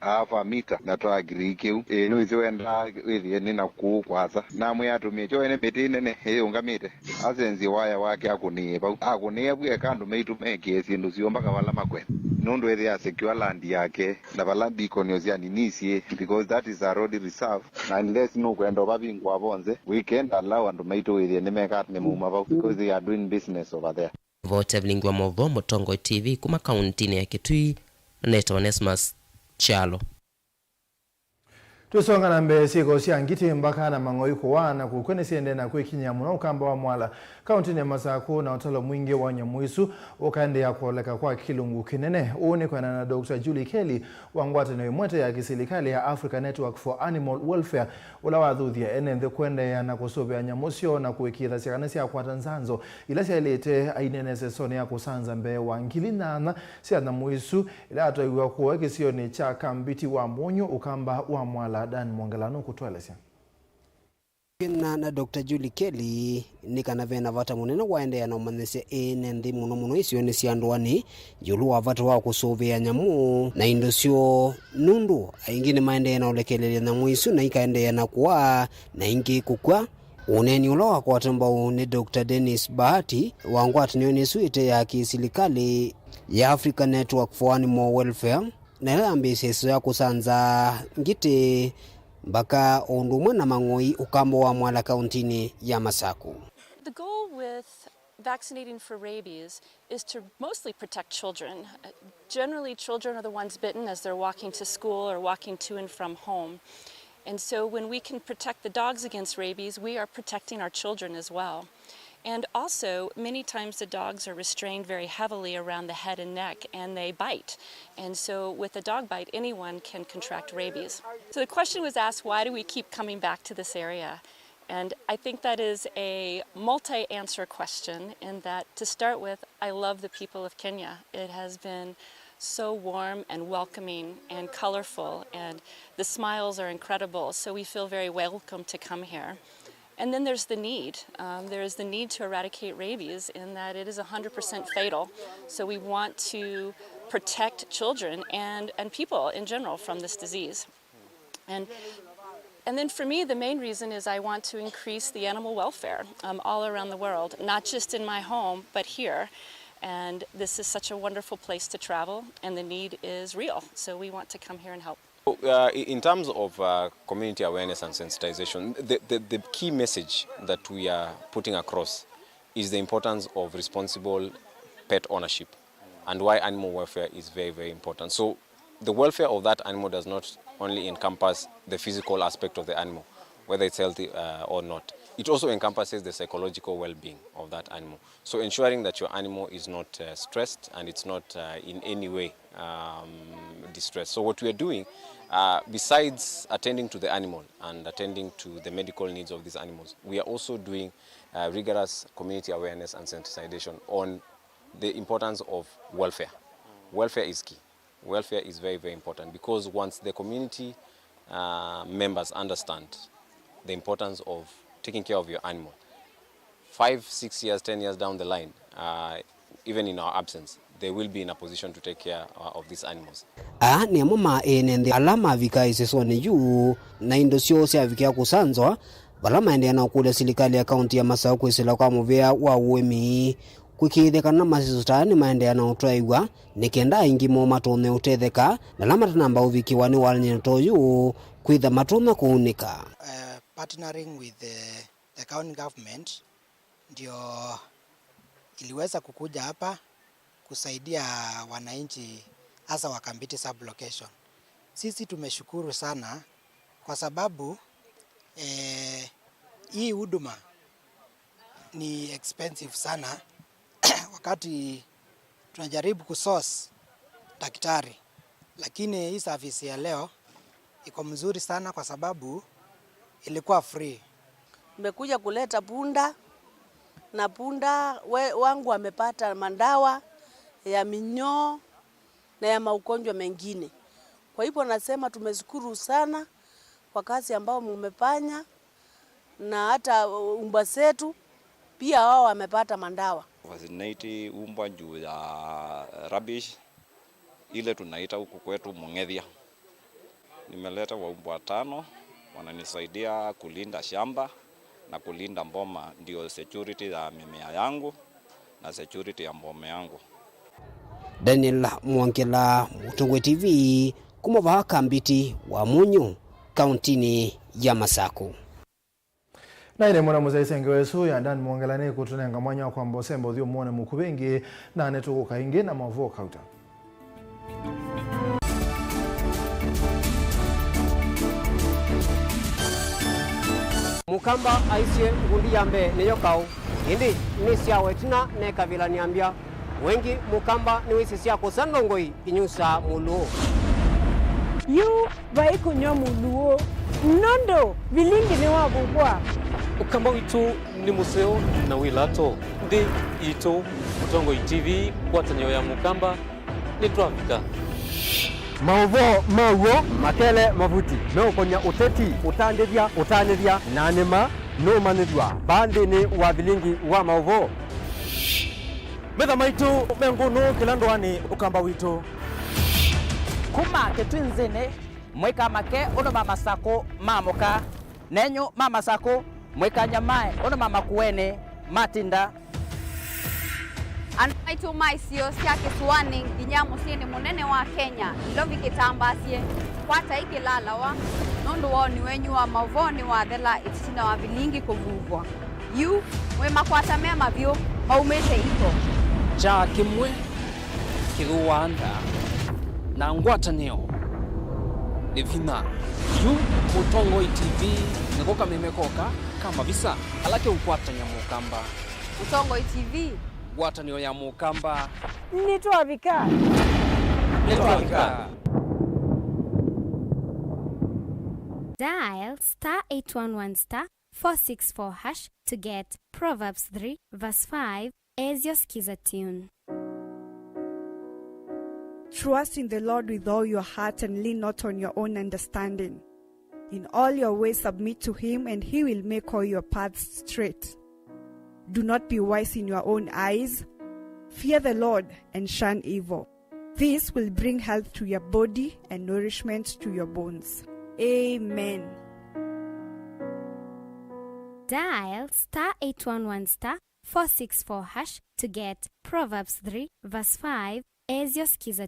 half a meter na to agree kiu no izoenda withi ni na ku kwaza na mwe atumie ene beti nene he ungamite azenzi waya wake akuni bwe kandu meitu meke sindu siomba kabala makwe nondo ere ya secure land yake na balambi ikonyozi aninisie because that is a road reserve na unless no kwenda babingwa bonze weekend allow and meitu ere ne mekat ne muma because they are doing business over there. Vote Vilingi wa Mauvoo Mutongo TV kuma kaunti ya Kitui Neto Onesmus Chalo. Tusonga na mbele siko siangiti mpaka na mangoiko wana kukwene siende na kuikinya muna ukamba wa mwala kaunti ya Masako na utalo mwingi wa Nyamuisu ukande ya kuoleka kwa kilungu kinene uone kwa na Dr. Julie Kelly wangwate na imwete ya kisilikali ya Africa Network for Animal Welfare ula wadhuthia enende kwende ya nakusobe ya Nyamusio na kuikitha siakanesi ya kwa Tanzanzo ila siya ilete ainenese sone ya kusanza mbe wa ngilinana siya Nyamuisu ila atoiwa kuwa kisio ni cha kambiti wa monyo ukamba wa mwala Dan Mwangalano kutuelezea. Na Dr. Julie Kelly ni kana vena vata munene waende na umanese enendi muno isio ni siandwani julu wa vata wa kusovea nyamu na indosio nundu ingine maende na ulekelele na muisu na ikaende na kuwa na ingi kukwa uneni ulowa kwa tamba ni Dr. Dennis Bahati wangwati ni suite ya kisilikali ya Africa Network for Animal Welfare na ile ambisi ya kusanza ngite mpaka ondumwe na mangoi ukambo wa mwala kauntini ya Masako. The goal with vaccinating for rabies is to mostly protect children. Generally, children are the ones bitten as they're walking to school or walking to and from home. And so when we can protect the dogs against rabies, we are protecting our children as well. And also, many times the dogs are restrained very heavily around the head and neck, and they bite. And so with a dog bite, anyone can contract rabies. So the question was asked, why do we keep coming back to this area? And I think that is a multi-answer question, in that, to start with, I love the people of Kenya. It has been so warm and welcoming and colorful, and the smiles are incredible, so we feel very welcome to come here. And then there's the need. There is the need to eradicate rabies, in that it is 100% fatal. So we want to protect children and people in general from this disease. And then for me, the main reason is I want to increase the animal welfare all around the world, not just in my home, but here. And this is such a wonderful place to travel, and the need is real. So we want to come here and help. In terms of community awareness and sensitization, the key message that we are putting across is the importance of responsible pet ownership, and why animal welfare is very, very important. So the welfare of that animal does not only encompass the physical aspect of the animal, whether it's healthy or not. It also encompasses the psychological well-being of that animal. So ensuring that your animal is not stressed and it's not in any way distressed. So what we are doing, besides attending to the animal and attending to the medical needs of these animals, we are also doing rigorous community awareness and sensitization on the importance of welfare. Welfare is key. Welfare is very, very important, because once the community members understand the importance of taking care of your animal, 5, 6 years, 10 years down the line, even in our absence, they will be in a position to take care of these animals. Ni mama enende alama vika isesone yu na indosio sia vikia kusanzwa balama ende na kule serikali ya kaunti ya Masao kwisela kwa muvea wa uemi kwikithekana masisutani maende na utwaigwa nikenda ingi mo matone utetheka na lama tanamba uvikiwa ni walnye toyu kwitha matome kuunika. Partnering with the county government ndio iliweza kukuja hapa kusaidia wananchi hasa wa Kambiti sublocation. Sisi tumeshukuru sana kwa sababu hii huduma ni expensive sana wakati tunajaribu kusource daktari, lakini hii service ya leo iko mzuri sana kwa sababu ilikuwa free. Nimekuja kuleta punda na punda wangu wamepata mandawa ya minyoo na ya maugonjwa mengine. Kwa hivyo nasema tumeshukuru sana kwa kazi ambao mmefanya, na hata umba zetu pia wao wamepata mandawa. Vasinate umba juu ya rubbish ile tunaita huku kwetu mung'ethia. Nimeleta waumbwa 5 wananisaidia kulinda shamba na kulinda mboma, ndio security ya mimea yangu na security ya mboma yangu. Daniel Mwangela, Mutongwe TV, kumova Kambiti wa Munyu, kauntini ya Masako. Na ile mwana muzaisenge wesu ya ndani Mwangela kutunenga mwanya kwa mbosembo thio muone mukubengi na netuguka ingi na Mauvoo kauta. Mukamba aisie ngundi yambe niyo kau indi nisia wetina ne kabila niambia wengi mukamba ni wisisia kusandongoi inyusa muluo yu vai kunyo muluo nondo Vilingi ni wabugwa ukamba witu ni museo na wilato ndi ito Mutongo TV kwatanyo ya mukamba ni trafika Mauvoo makele mavuti no konya uteti utandithia na nima no manithwa bandi ni wa Vilingi wa Mauvoo betha maitu mengunu kilandwani ukamba witu kuma ketwinzene mweka make ono mama sako mamoka nenyo mama sako mweka nyamae ono mama kuene matinda Anaitu maisio sia Kisuani nginya musini munene wa Kenya lovi kitambasie kwata ikilalawa nundu woni wenyu wa Mauvoo ni wathela itina wa Vilingi kuvuvwa yu mwema kwata mema vyo maumete iko cha kimwe kiruanda na ngwatanio ni vina yu Mutongo TV nikoka memekoka kama visa alake ukwatanya mukamba Utongo TV Gwatanio ya Mukamba nitwavika Dial *811*464# to get Proverbs 3 verse 5 as your skiza tune. Trust in the Lord with all your heart and lean not on your own understanding. In all your ways submit to him, and he will make all your paths straight. Do not be wise in your own eyes. Fear the Lord and shun evil. This will bring health to your body and nourishment to your bones. Amen. Dial *811*464# to get Proverbs 3 verse 5 as your skiza.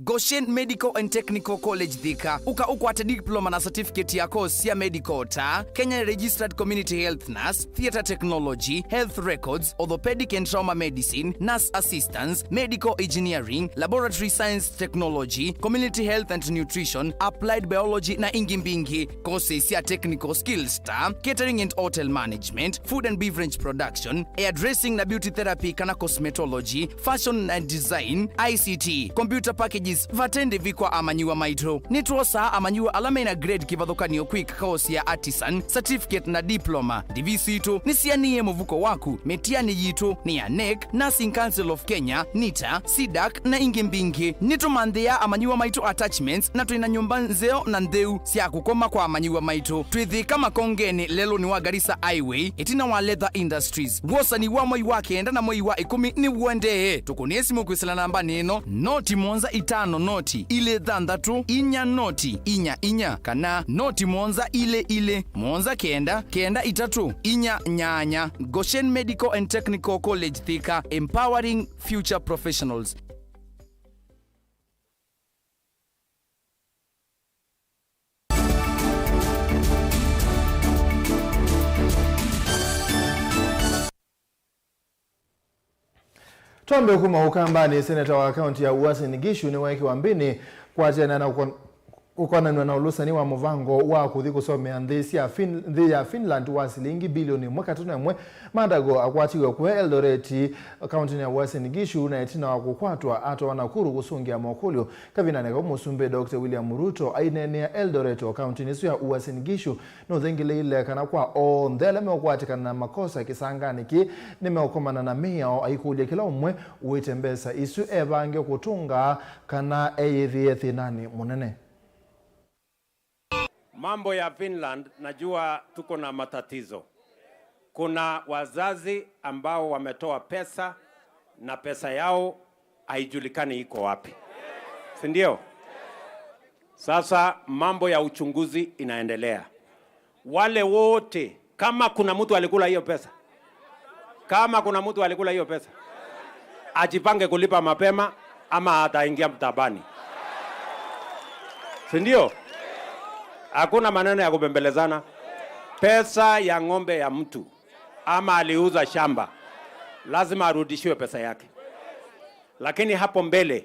Goshen Medical and Technical College Thika ukwata diploma na certificate ya course ya medical ta Kenya Registered Community Health Nurse, Theatre Technology, Health Records, Orthopedic and Trauma Medicine, Nurse Assistance, Medical Engineering, Laboratory Science Technology, Community Health and Nutrition, Applied Biology na ingimbingi. Courses ya Technical Skills ta Catering and Hotel Management, Food and Beverage Production, Hairdressing na Beauty Therapy kana Cosmetology, Fashion and Design, ICT, Computer Packages vatende vikwa amanyua maitro nitwosa amanyua alama ina grade kivathukanio quick course ya artisan certificate na diploma divisitu nisianie muvuko waku metiani yitu ni ya NEC, Nursing Council of Kenya, NITA, SIDAC na ingimbingi nitumandhia amanyua maitro attachments na tuina nyumba nzeo na ndeu sia kukoma kwa amanyua maitro twithi kama kongeni lelo ni wa Garissa Highway itina wa Leather Industries wosa ni wa moi wake enda na moi wa 10 ni uende tukuniesi mukwisila namba nino noti monza itano noti ile thandatu inya noti inya kana noti monza ile monza kenda itatu inya nyanya. Goshen Medical and Technical College Thika, empowering future professionals. Tuambe kuma ukambani seneta wa kaunti ya Uasin Gishu ni waiki wa mbini kwa jana na ukonanwa na ulusani wa muvango wa kuthi kusomea nthi ya Finland wa silingi bilioni 1.1 mandago akwatiwe kwa Eldoret kaunti ya Uasin Gishu na itina wa kukwatwa ato wa Nakuru kusungia mokulio kavinane kwa musumbe Dr. William Ruto ainenea Eldoret kaunti nisu ya Uasin Gishu no thengile ile kana kwa ndele mekwatikana na makosa kisangani ki nimeokomana na mea aikulia kila umwe uitembesa isu evange kutunga kana eyithie nani munene. Mambo ya Finland najua tuko na matatizo. Kuna wazazi ambao wametoa pesa na pesa yao haijulikani iko wapi. Si ndio? Sasa mambo ya uchunguzi inaendelea. Wale wote kama kuna mtu alikula hiyo pesa. Ajipange kulipa mapema ama ataingia mtabani. Si ndio? Hakuna maneno ya kubembelezana. Pesa ya ng'ombe ya mtu ama aliuza shamba lazima arudishiwe pesa yake. Lakini hapo mbele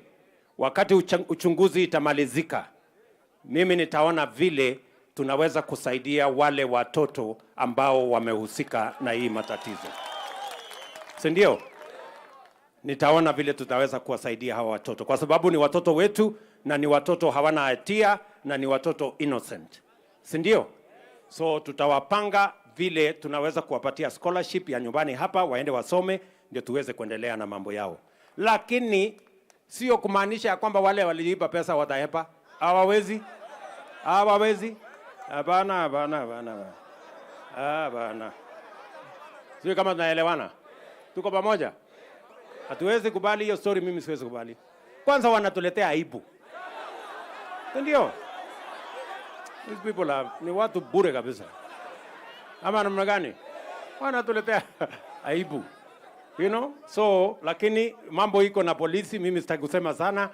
wakati uchunguzi itamalizika, mimi nitaona vile tunaweza kusaidia wale watoto ambao wamehusika na hii matatizo. Si ndio? Nitaona vile tutaweza kuwasaidia hawa watoto kwa sababu ni watoto wetu na ni watoto hawana hatia na ni watoto innocent. Si ndio? So tutawapanga vile tunaweza kuwapatia scholarship ya nyumbani hapa waende wasome ndio tuweze kuendelea na mambo yao. Lakini sio kumaanisha ya kwamba wale waliiba pesa watahepa. Hawawezi. Hapana. Sio kama tunaelewana. Tuko pamoja? Hatuwezi kubali hiyo story, mimi siwezi kubali. Kwanza wanatuletea aibu. Ndio. These people ni watu bure kabisa. Ama namna gani? Wanatuletea aibu. You know? So, lakini mambo iko na polisi, mimi sitaki kusema sana.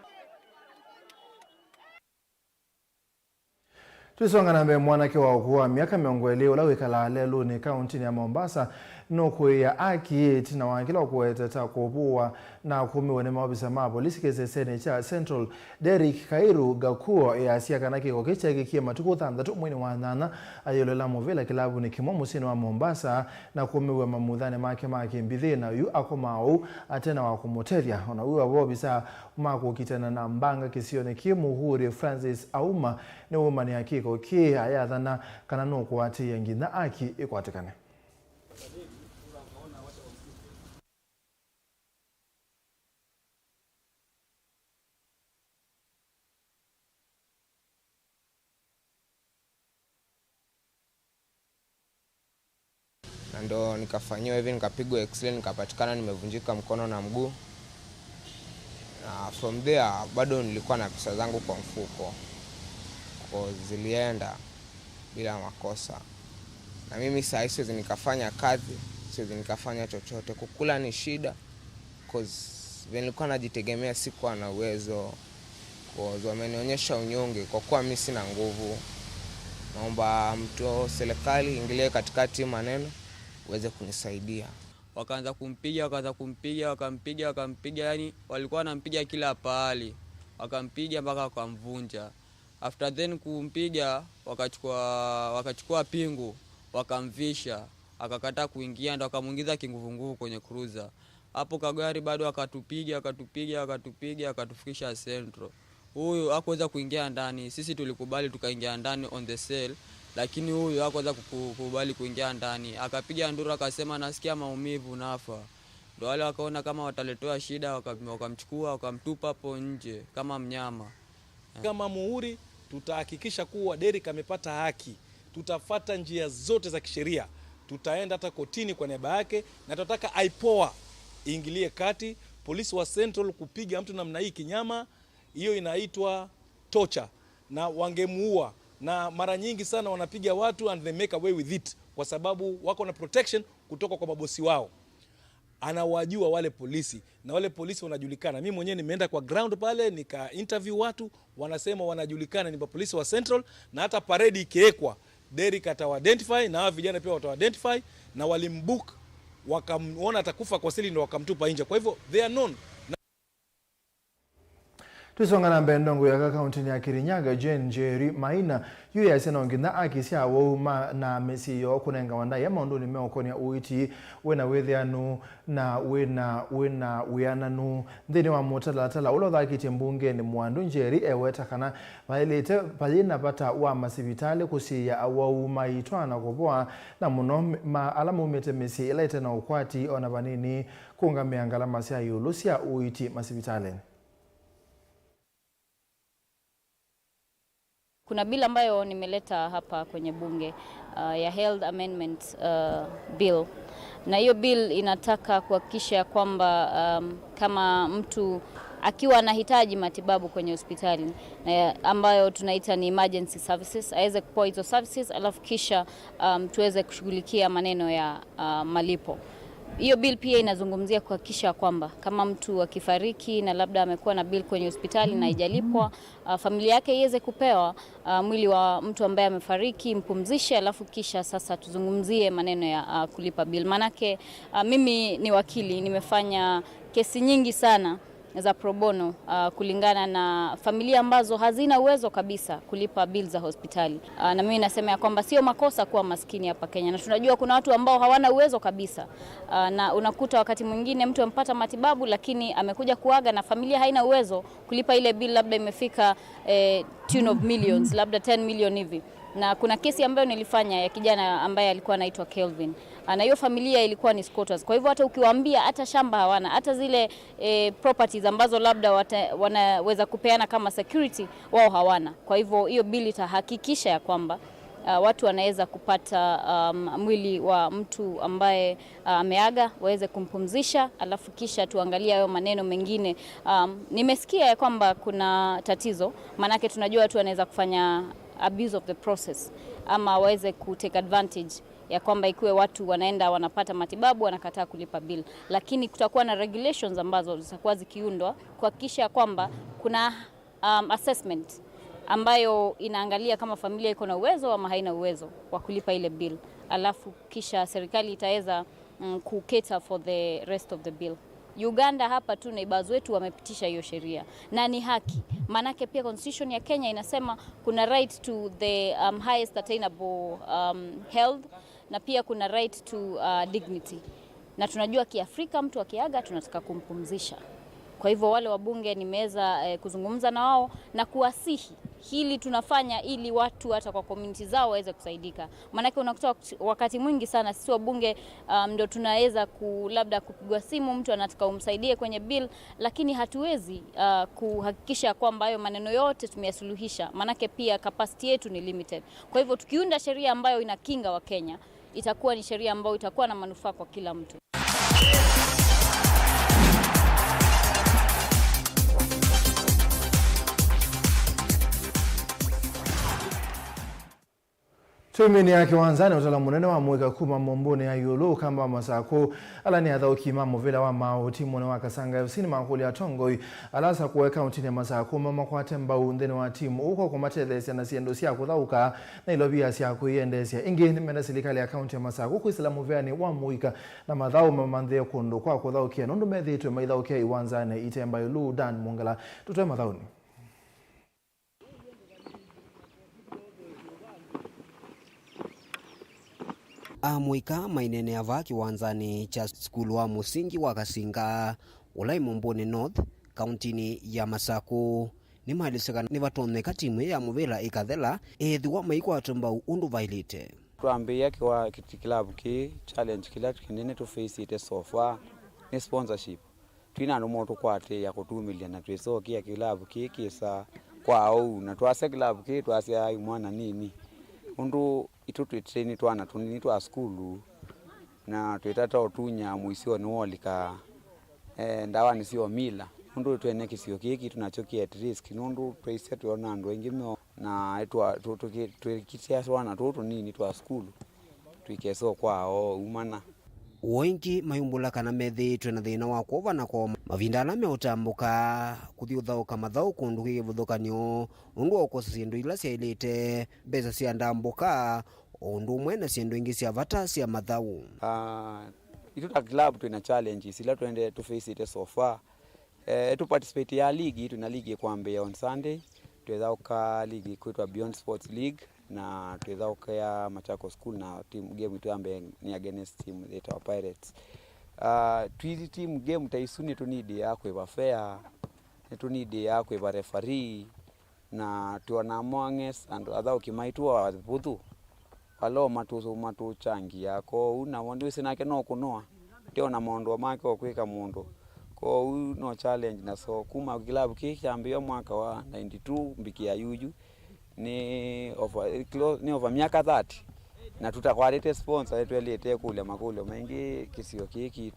Tuisonga na mwanake wa ukua miaka miongo eleo la wikala lelo ni kaunti ya Mombasa no ya aki tina wakila kuweteta kubuwa na kumiwe ne maobisa ma polisi kese sene cha Central Derek Kairu gakuo ya siya kanaki kwa kicha kia matuko thandatu mwini wanana ayolela movela kilabu ni kimo musini wa Mombasa na kumiwe mamudhane make mbidhi na yu ako mau atena wakumoteria ona uwa wabisa mako kitana na mbanga kisione kimuhuri Francis Auma ne umani akiko ki ayadhana kanano kuwati yengi na aki ikwatikane. Ndo nikafanyiwa hivi, nikapigwa x-ray, nikapatikana nimevunjika mkono na mguu. Na from there bado nilikuwa na pesa zangu kwa mfuko, kwa zilienda bila makosa. Na mimi saa hizo siwezi nikafanya kazi, siwezi nikafanya chochote. Kukula ni shida cause nilikuwa najitegemea, sikuwa na uwezo. Cause wamenionyesha unyonge kwa kuwa mimi sina nguvu. Naomba mtu serikali ingilie katikati maneno uweze kunisaidia. Wakaanza kumpiga, yani walikuwa wanampiga kila pahali. Wakampiga mpaka wakamvunja. After then kumpiga wakachukua pingu, wakamvisha, akakataa kuingia, ndo wakamuingiza kinguvunguvu kwenye cruiser. Hapo kagari bado akatupiga, akatufikisha Central. Huyu hakuweza kuingia ndani. Sisi tulikubali tukaingia ndani on the cell, lakini huyu hakuweza kukubali kuingia ndani. Akapiga nduru akasema nasikia maumivu nafa. Ndio wale wakaona kama wataletea shida, wakamchukua wakamtupa hapo nje kama mnyama. Kama muhuri tutahakikisha kuwa Derek amepata haki. Tutafuata njia zote za kisheria. Tutaenda hata kotini kwa niaba yake, na tutataka IPOA ingilie kati. Polisi wa Central kupiga mtu namna hii kinyama, hiyo inaitwa torture, na wangemuua. Na mara nyingi sana wanapiga watu and they make away with it kwa sababu wako na protection kutoka kwa mabosi wao. Anawajua wale polisi, na wale polisi wanajulikana. Mimi mwenyewe nimeenda kwa ground pale nika interview watu, wanasema wanajulikana ni polisi wa Central, na hata parade ikiwekwa Derek atawa-identify na hao vijana pia watawa-identify, na walimbook, wakamuona atakufa kwa sili ndio wakamtupa nje. Kwa hivyo they are known. Tusonga na mbendongo ya kaunti ya Kirinyaga Jane Jerry Maina yu ya sena ngina akisia woma na mesi yo kunenga wanda ya maundu ni meokonia uiti wena wethianu na wena wiananu ndini wa motala ulo thakiti mbunge ni mwandu Jerry eweta kana vailete palina pata wa masibitali kusiya awauma itwana kuboa na muno alamu umete mesi ilete na ukwati ona vanini kunga meangala masia yulusia uiti masibitali. Kuna bill ambayo nimeleta hapa kwenye bunge ya Health Amendment Bill, na hiyo bill inataka kuhakikisha kwamba kama mtu akiwa anahitaji matibabu kwenye hospitali ambayo tunaita ni emergency services, aweze kupewa hizo services, alafu kisha tuweze kushughulikia maneno ya malipo. Hiyo bill pia inazungumzia kuhakikisha kwamba kama mtu akifariki na labda amekuwa na bill kwenye hospitali na haijalipwa, familia yake iweze kupewa mwili wa mtu ambaye amefariki, mpumzishe, alafu kisha sasa tuzungumzie maneno ya kulipa bill. Manake mimi ni wakili, nimefanya kesi nyingi sana za pro bono kulingana na familia ambazo hazina uwezo kabisa kulipa bill za hospitali. Na mimi nasema ya kwamba sio makosa kuwa maskini hapa Kenya, na tunajua kuna watu ambao hawana uwezo kabisa. Na unakuta wakati mwingine mtu amepata matibabu lakini amekuja kuaga na familia haina uwezo kulipa ile bill, labda imefika tune of millions, labda 10 million hivi. Na kuna kesi ambayo nilifanya ya kijana ambaye alikuwa anaitwa Kelvin. Na hiyo familia ilikuwa ni squatters. Kwa hivyo hata ukiwaambia hata shamba hawana, hata zile properties ambazo labda wanaweza kupeana kama security, wao hawana. Kwa hivyo hiyo bill itahakikisha ya kwamba watu wanaweza kupata mwili wa mtu ambaye ameaga, waweze kumpumzisha, alafu kisha tuangalia hayo maneno mengine. Nimesikia ya kwamba kuna tatizo, manake tunajua watu wanaweza kufanya abuse of the process ama waweze kutake advantage ya kwamba ikiwe watu wanaenda wanapata matibabu wanakataa kulipa bill, lakini kutakuwa na regulations ambazo zitakuwa zikiundwa kuhakikisha kwamba kuna assessment ambayo inaangalia kama familia iko na uwezo ama haina uwezo wa kulipa ile bill, alafu kisha serikali itaweza cater for the rest of the bill. Uganda hapa tu neighbors wetu wamepitisha hiyo sheria na ni haki. Manake pia constitution ya Kenya inasema kuna right to the highest attainable health na pia kuna right to dignity. Na tunajua kiafrika mtu akiaga tunataka kumpumzisha. Kwa hivyo wale wabunge nimeweza kuzungumza na wao na kuwasihi hili tunafanya ili watu hata kwa community zao waweze kusaidika. Maana unakuta wakati mwingi sana sisi wabunge ndio tunaweza labda kupigwa simu mtu anataka umsaidie kwenye bill, lakini hatuwezi kuhakikisha kwamba hayo maneno yote tumeyasuluhisha. Maana pia capacity yetu ni limited. Kwa hivyo tukiunda sheria ambayo inakinga wa Kenya, itakuwa ni sheria ambayo itakuwa na manufaa kwa kila mtu. Tumini ya kiwanzani utala munene wa mweka kuma mombone ya yolo kamba masako ala ni adhauki mamo vila wa mao timu na wakasanga FC ni makuli ya Tongoi alasa kuwe kaunti ya masako mama kwa temba undene wa timu uko kwa matelesia na siendo siya kuthauka na ilobia siya kuiendesia ingi nimenda serikali ya kaunti ya masako kuislamu veani wa muika na madhau mamandhe kondo kwa kuthaukia nondo methi tuwe maithaukia iwanzane itemba yulu Dan Mungala tutoe madhauni. Amwika mainene ava kiwanzani cha skulu wa musingi wa Kasinga ulai Mombone North kauntini ya Masako ni malisika ni vatoneka timu ya muvila ikathela ethiwa maikwa tumbau undu vailite tuambia kwa club ki challenge kila kinene to face it so far ni sponsorship twina no moto kwate ya kutumilia na twesokia club ki kisa kwao na twase club ki twase ai mwana nini undu itutu train twana tunini twa skulu na twetata otunya muisio nuolika ndawa nisio mila undu twene kisio kiki tunachokia at risk nundu twaise tuona ndo engimo na etwa twekisia swana tutu nini twa skulu twikeso kwao umana wengi mayumbula kana methi twena thina wa kuva na kwa mavindana meutambuka kuthiuthauka mathau kundu givuthukanio undu oko sindu ila siailite besa cia ndambuka undu mwena sindu ingi cia vata cia mathau ituta club twina challenges ila twende to face it so far to participate ya league tuna league kwambia on Sunday twethauka league kwitwa Beyond Sports League na twethauka ya Machako School na team game tuambe ni against team the Pirates twizi team game taisuni tunidi ya kwa fair tunidi ya kwa referee na tuona monges and other kimaitwa wabuthu alo matu changi yako una wondu sinake no kunoa ndio na mondo make okwika mundu ko no challenge na so kuma club kichambio mwaka wa 92 mbiki ya yuju ni over miaka 30 na tutakwalete sponsor yetu elete kule makule mengi kisio kiki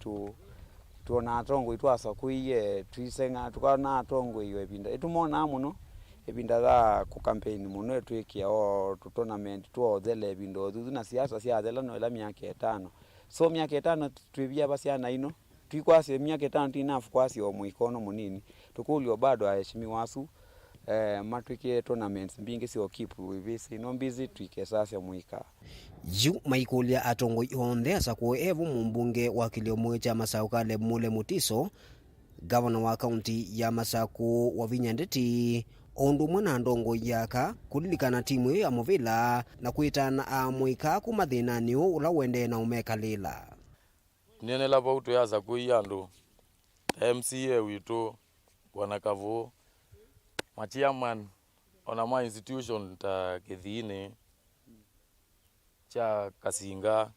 tuona atongo itwasa kuiye twisenga tukana atongo iyo ebinda etumona muno ebinda za ku campaign muno etwikia o tournament to thele ebindo thuzu na siasa cia thela no ila miaka 5 so miaka 5 twibia basiana ino twikwase miaka 5 tinafu kwasi o muikono munini tukulio bado aheshimiwa wasu matwike tournaments mbingi sio kipu visi no busy twike sasa muika yu maikulia atongo yonthe asako evu mumbunge wa kiliomo cha Masako mule Mutiso governor wa county ya Masako wa Vinyandeti ondu mwana ndongo yaka kulilikana timu ya muvila na kuitana amuika kumathinani ula wende na umekalila nene la bautu ya zakuiyandu MCA witu wanakavu machiaman ona ma institution ta kithini cha Kasinga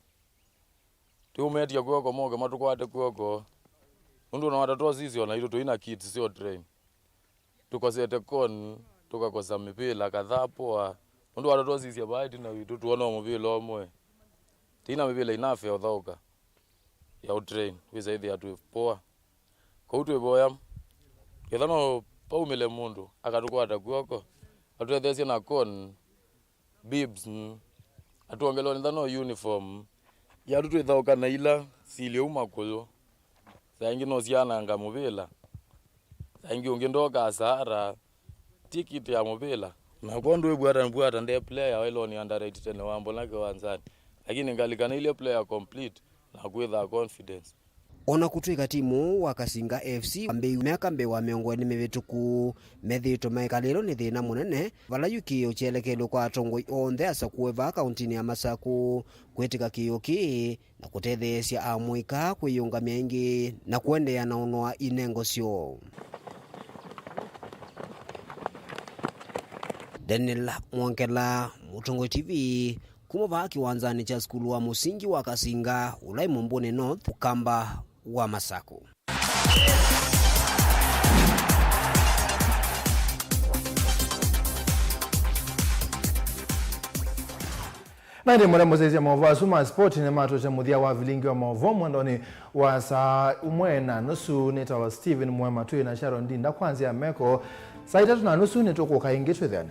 tumetia kuoko moga matukwate kuoko undu na watatoa sisi ona ito tuina kids sio train tukosete kon tukakosa mipila kadhapo undu watatoa sisi baadhi na witu tuona mobile omwe tina mipila inafe odhoka ya train wiza hivi atu poa kwa utu eboya kethano paumele mundu akatukwata kuoko atuethesia na kon bibs atuongelo ndano uniform ya tutu ithauka na ila sile umakulo saingi no siana anga mubila saingi ungindoka asara ticket ya mubila na kondo ebwata nde player welo ni underrated ne wambo na kiwanzani lakini ngalikana ile player complete na kwitha confidence. Ona kutwika timu wa Kasinga FC ambe miaka mbewa miongo ni mivituku methito maikalilo ni thina munene vala yuki uchelekelo kwa atongoi onthe asa kueva kauntini ya Masaku kwetika kiyuki na kutetheesya amwika kwiyungamia ingi na kuendea na unoa inengo syo. Daniel Mwankela, Mutongo TV, kumova kiwanzani cha skulu wa musingi wa Kasinga ulai Mumbuni North ukamba wa Masaku. Na ndi mwana ya Mauvoo Suma Sport ni mato cha muthia wa Vilingi wa Mauvoo mwandoni wa saa umwena nusu neta wa Steven MUEMA tuye na Sharon Dinda kwanzia meko saa 3:30 nituko kaingitwe thani.